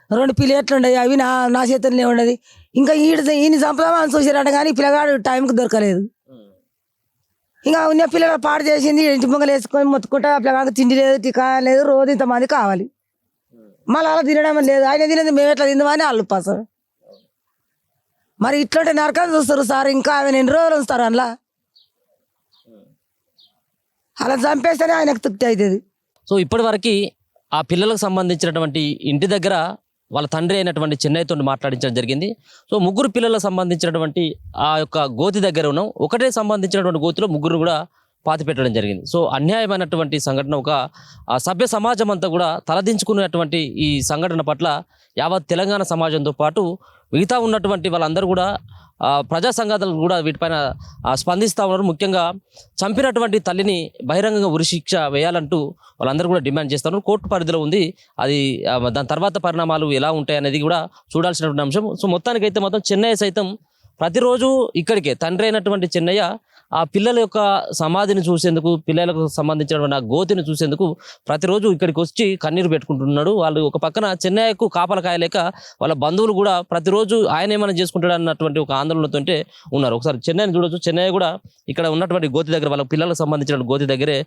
2 ప్లేట్లు ఉండవు, అవి నా చేతుల్లోనే ఉండదు. ఇంకా ఈయన చంపుదామని చూసారంట కానీ పిల్లగాడు టైంకి దొరకలేదు. ఇంకా ఉన్న పిల్లలు పాడు చేసింది, ఇంటి పొంగలు వేసుకొని మొత్తుకుంటా పిల్లగాడికి తిండి లేదు, టీకా లేదు, రోజు ఇంతమంది కావాలి. మళ్ళీ అలా తినడం లేదు. ఆయన తినేది మేము ఎట్లా తిందామని వాళ్ళు పాసారు. మరి ఇట్లాంటి నరకాలు చూస్తారు సార్. ఇంకా ఆయన ఎన్ని రోజులు ఉంచుతారు అందులో? అలా చంపేస్తేనే ఆయనకు తృప్తి అవుతుంది. సో ఇప్పటివరకు ఆ పిల్లలకు సంబంధించినటువంటి ఇంటి దగ్గర వాళ్ళ తండ్రి అయినటువంటి చెన్నైతో మాట్లాడించడం జరిగింది. సో 3 పిల్లలకు సంబంధించినటువంటి ఆ యొక్క గోతి దగ్గర ఉన్నాం. ఒకటే సంబంధించినటువంటి గోతిలో 3 కూడా పాతి పెట్టడం జరిగింది. సో అన్యాయమైనటువంటి సంఘటన, ఒక సభ్య సమాజం అంతా కూడా తలదించుకునేటువంటి ఈ సంఘటన పట్ల యావత్ తెలంగాణ సమాజంతో పాటు మిగతా ఉన్నటువంటి వాళ్ళందరూ కూడా ప్రజా సంఘాలు కూడా వీటిపైన స్పందిస్తూ ఉన్నారు. ముఖ్యంగా చంపినటువంటి తల్లిని బహిరంగంగా ఉరిశిక్ష వేయాలంటూ వాళ్ళందరూ కూడా డిమాండ్ చేస్తూ ఉన్నారు. కోర్టు పరిధిలో ఉంది అది. దాని తర్వాత పరిణామాలు ఎలా ఉంటాయి అనేది కూడా చూడాల్సినటువంటి అంశం. సో మొత్తానికైతే మాత్రం చెన్నై సైతం ప్రతిరోజు ఇక్కడికే తండ్రి అయినటువంటి చెన్నయ్య ఆ పిల్లల యొక్క సమాధిని చూసేందుకు, పిల్లలకు సంబంధించినటువంటి ఆ గోతిని చూసేందుకు ప్రతిరోజు ఇక్కడికి వచ్చి కన్నీరు పెట్టుకుంటున్నాడు. వాళ్ళు ఒక పక్కన చెన్నైకు కాపల కాయలేక వాళ్ళ బంధువులు కూడా ప్రతిరోజు ఆయన ఏమైనా చేసుకుంటాడు అన్నటువంటి ఒక ఆందోళనతో ఉన్నారు. ఒకసారి చెన్నైని చూడొచ్చు. చెన్నై కూడా ఇక్కడ ఉన్నటువంటి గోతి దగ్గర, వాళ్ళ పిల్లలకు సంబంధించిన గోతి దగ్గరే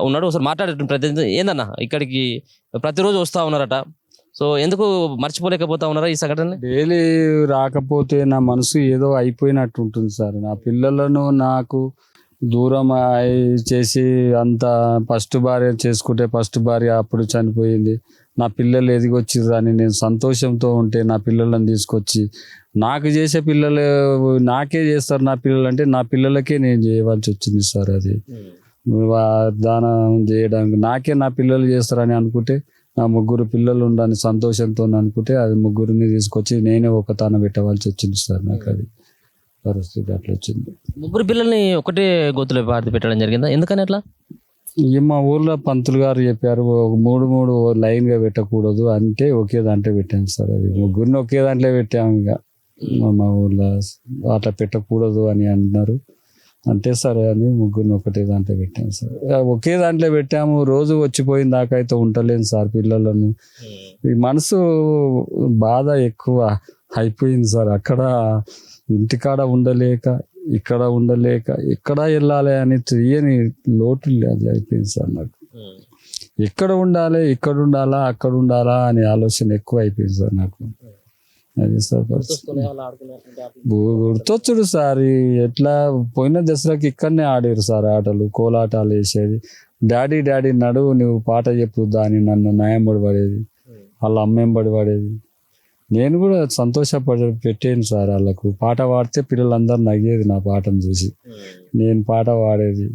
ఉన్నాడు. ఒకసారి మాట్లాడేటువంటి ప్రతి ఏందన్నా ఇక్కడికి ప్రతిరోజు వస్తూ ఉన్నారట. సో ఎందుకు మర్చిపోలేకపోతా ఉన్నారా ఈ సంఘటన? డైలీ రాకపోతే నా మనసు ఏదో అయిపోయినట్టు ఉంటుంది సార్. నా పిల్లలను నాకు దూరం చేసి అంత ఫస్ట్ భార్య చేసుకుంటే ఫస్ట్ భార్య అప్పుడు చనిపోయింది. నా పిల్లలు ఎదిగొచ్చిర్రు అని నేను సంతోషంతో ఉంటే నా పిల్లలను తీసుకొచ్చి నాకు చేసే పిల్లలు నాకే చేస్తారు. నా పిల్లలు అంటే నా పిల్లలకే నేను చేయవలసి వచ్చింది సార్. అది దానం చేయడానికి నాకే నా పిల్లలు చేస్తారని అనుకుంటే, నా 3 పిల్లలు ఉండని సంతోషంతో అనుకుంటే అది 3 తీసుకొచ్చి నేనే ఒక తాన పెట్టవలసి వచ్చింది సార్. నాకు అది పరిస్థితి అట్లా వచ్చింది. 3 పిల్లల్ని ఒకటే గోతులో పాతి పెట్టడం జరిగిందా? ఎందుకని అట్లా? మా ఊర్లో పంతులు గారు చెప్పారు 3 లైన్గా పెట్టకూడదు అంటే ఒకే దాంట్లో పెట్టాను సార్. అది 3 ఒకే దాంట్లో పెట్టాము. ఇక మా ఊర్లో అట్లా పెట్టకూడదు అని అన్నారు. అంతే సరే అని 3 ఒకటే దాంట్లో పెట్టాము సార్. ఒకే దాంట్లో పెట్టాము. రోజు వచ్చిపోయిన దాకా అయితే ఉండలేను సార్. పిల్లలను ఈ మనసు బాధ ఎక్కువ అయిపోయింది సార్. అక్కడ ఇంటికాడ ఉండలేక, ఇక్కడ ఉండలేక, ఎక్కడ వెళ్ళాలి అని తెలియని లోటు అది అయిపోయింది సార్ నాకు. ఎక్కడ ఉండాలి, ఇక్కడ ఉండాలా, అక్కడ ఉండాలా అనే ఆలోచన ఎక్కువ అయిపోయింది సార్ నాకు. అది సార్ గుర్తొచ్చుడు సార్. ఎట్లా పోయిన దసరాకి ఇక్కడనే ఆడారు సార్ ఆటలు, కోలాటాలు వేసేది. డాడీ డాడీ నడువు నువ్వు పాట చెప్పుద్దా అని నన్ను న్యాయం పడేది, వాళ్ళ అమ్మేం పడేది. నేను కూడా పెట్టాను సార్. వాళ్ళకు పాట పాడితే పిల్లలందరూ నవ్వేది నా పాటను చూసి. నేను పాట పాడేది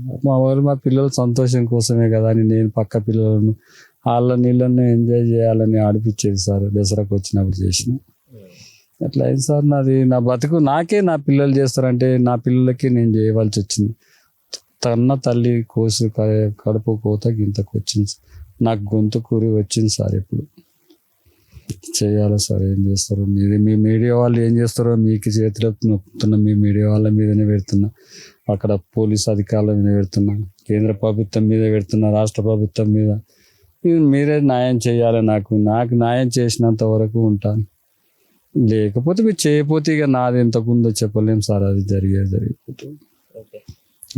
మా పిల్లల సంతోషం కోసమే కదా అని నేను పక్క పిల్లలను వాళ్ళ నీళ్ళని ఎంజాయ్ చేయాలని ఆడిపించేది సార్. దసరాకు వచ్చినప్పుడు చేసిన అట్లా అయింది సార్. నాది నా బతుకు నాకే నా పిల్లలు చేస్తారంటే నా పిల్లలకి నేను చేయవలసి వచ్చింది. తన్న తల్లి కోసు కడుపు కోత గింతకు వచ్చింది. నాకు గొంతు కూరి వచ్చింది సార్. ఇప్పుడు చేయాలి సార్. ఏం చేస్తారు మీ మీడియా వాళ్ళు ఏం చేస్తారో మీకు చేతిలో నొక్కుతున్నా. మీ మీడియా వాళ్ళ మీదనే పెడుతున్నా, అక్కడ పోలీస్ అధికారుల మీద పెడుతున్నా, కేంద్ర ప్రభుత్వం మీద పెడుతున్నా, రాష్ట్ర ప్రభుత్వం మీద. మీరే న్యాయం చేయాలి. నాకు న్యాయం చేసినంత వరకు ఉంటాను. లేకపోతే మీరు చేయకపోతే ఇక నాది ఎంతకుందో చెప్పలేం సార్. అది జరిగిపోతుంది.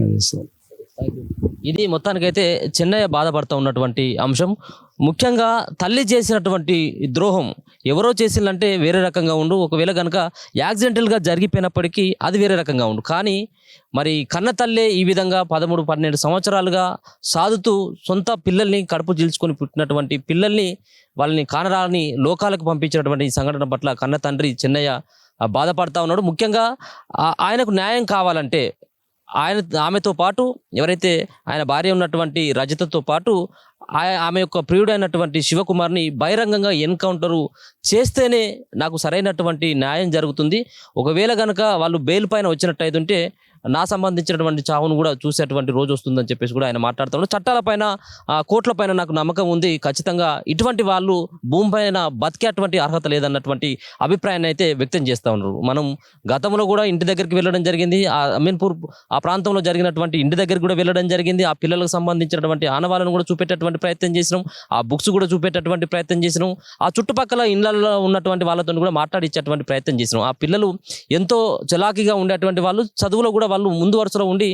అదే సార్. ఇది మొత్తానికైతే చెన్నై బాధపడుతూ ఉన్నటువంటి అంశం. ముఖ్యంగా తల్లి చేసినటువంటి ద్రోహం ఎవరో చేసిందంటే వేరే రకంగా ఉండు. ఒకవేళ కనుక యాక్సిడెంటల్గా జరిగిపోయినప్పటికీ అది వేరే రకంగా ఉండు. కానీ మరి కన్న తల్లే ఈ విధంగా 13-12 సంవత్సరాలుగా సాదుతూ సొంత పిల్లల్ని కడుపు చీల్చుకొని పుట్టినటువంటి పిల్లల్ని వాళ్ళని కానరాని లోకాలకు పంపించినటువంటి ఈ సంఘటన పట్ల కన్న తండ్రి చెన్నయ్య బాధపడతా ఉన్నాడు. ముఖ్యంగా ఆయనకు న్యాయం కావాలంటే ఆమెతో పాటు ఎవరైతే ఆయన భార్య ఉన్నటువంటి రజితతో పాటు ఆమె యొక్క ప్రియుడైనటువంటి శివకుమార్ని బహిరంగంగా ఎన్కౌంటరు చేస్తేనే నాకు సరైనటువంటి న్యాయం జరుగుతుంది. ఒకవేళ కనుక వాళ్ళు బెయిల్ పైన వచ్చినట్టయితుంటే నా సంబంధించినటువంటి చావును కూడా చూసేటువంటి రోజు వస్తుందని చెప్పేసి కూడా ఆయన మాట్లాడుతున్నాడు. చట్టాలపైన, కోర్టులపైన నాకు నమ్మకం ఉంది. ఖచ్చితంగా ఇటువంటి వాళ్ళు భూమి పైన బతికేటువంటి అర్హత లేదన్నటువంటి అభిప్రాయాన్ని అయితే వ్యక్తం చేస్తూ ఉన్నారు. మనం గతంలో కూడా ఇంటి దగ్గరికి వెళ్ళడం జరిగింది. అమీన్పూర్ ఆ ప్రాంతంలో జరిగినటువంటి ఇంటి దగ్గరికి కూడా వెళ్ళడం జరిగింది. ఆ పిల్లలకు సంబంధించినటువంటి ఆనవాళ్ళను కూడా చూపెట్టేటువంటి ప్రయత్నం చేసినాం. ఆ బుక్స్ కూడా చూపెట్టేటువంటి ప్రయత్నం చేసినాం. ఆ చుట్టుపక్కల ఇళ్లలో ఉన్నటువంటి వాళ్ళతో కూడా మాట్లాడించేటువంటి ప్రయత్నం చేసినాం. ఆ పిల్లలు ఎంతో చలాకీగా ఉండేటువంటి వాళ్ళు, చదువులో కూడా వాళ్ళు ముందు వరుసలో ఉండి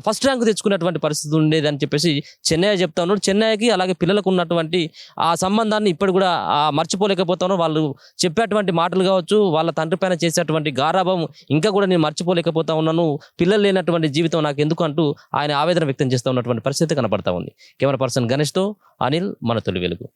ఫస్ట్ ర్యాంక్ తెచ్చుకునేటువంటి పరిస్థితి ఉండేది అని చెప్పేసి చెన్నయ్య చెప్తా ఉన్నాడు. చెన్నయ్యకి అలాగే పిల్లలకు ఉన్నటువంటి ఆ సంబంధాన్ని ఇప్పుడు కూడా మర్చిపోలేకపోతాను. వాళ్ళు చెప్పేటువంటి మాటలు కావచ్చు, వాళ్ళ తండ్రి పైన చేసేటువంటి గారాభం ఇంకా కూడా నేను మర్చిపోలేకపోతా ఉన్నాను. పిల్లలు లేనటువంటి జీవితం నాకు ఎందుకు అంటూ ఆయన ఆవేదన వ్యక్తం చేస్తూ ఉన్నటువంటి పరిస్థితి కనపడతా ఉంది. కెమెరా పర్సన్ గణేష్తో అనిల్, మన తొలి వెలుగు.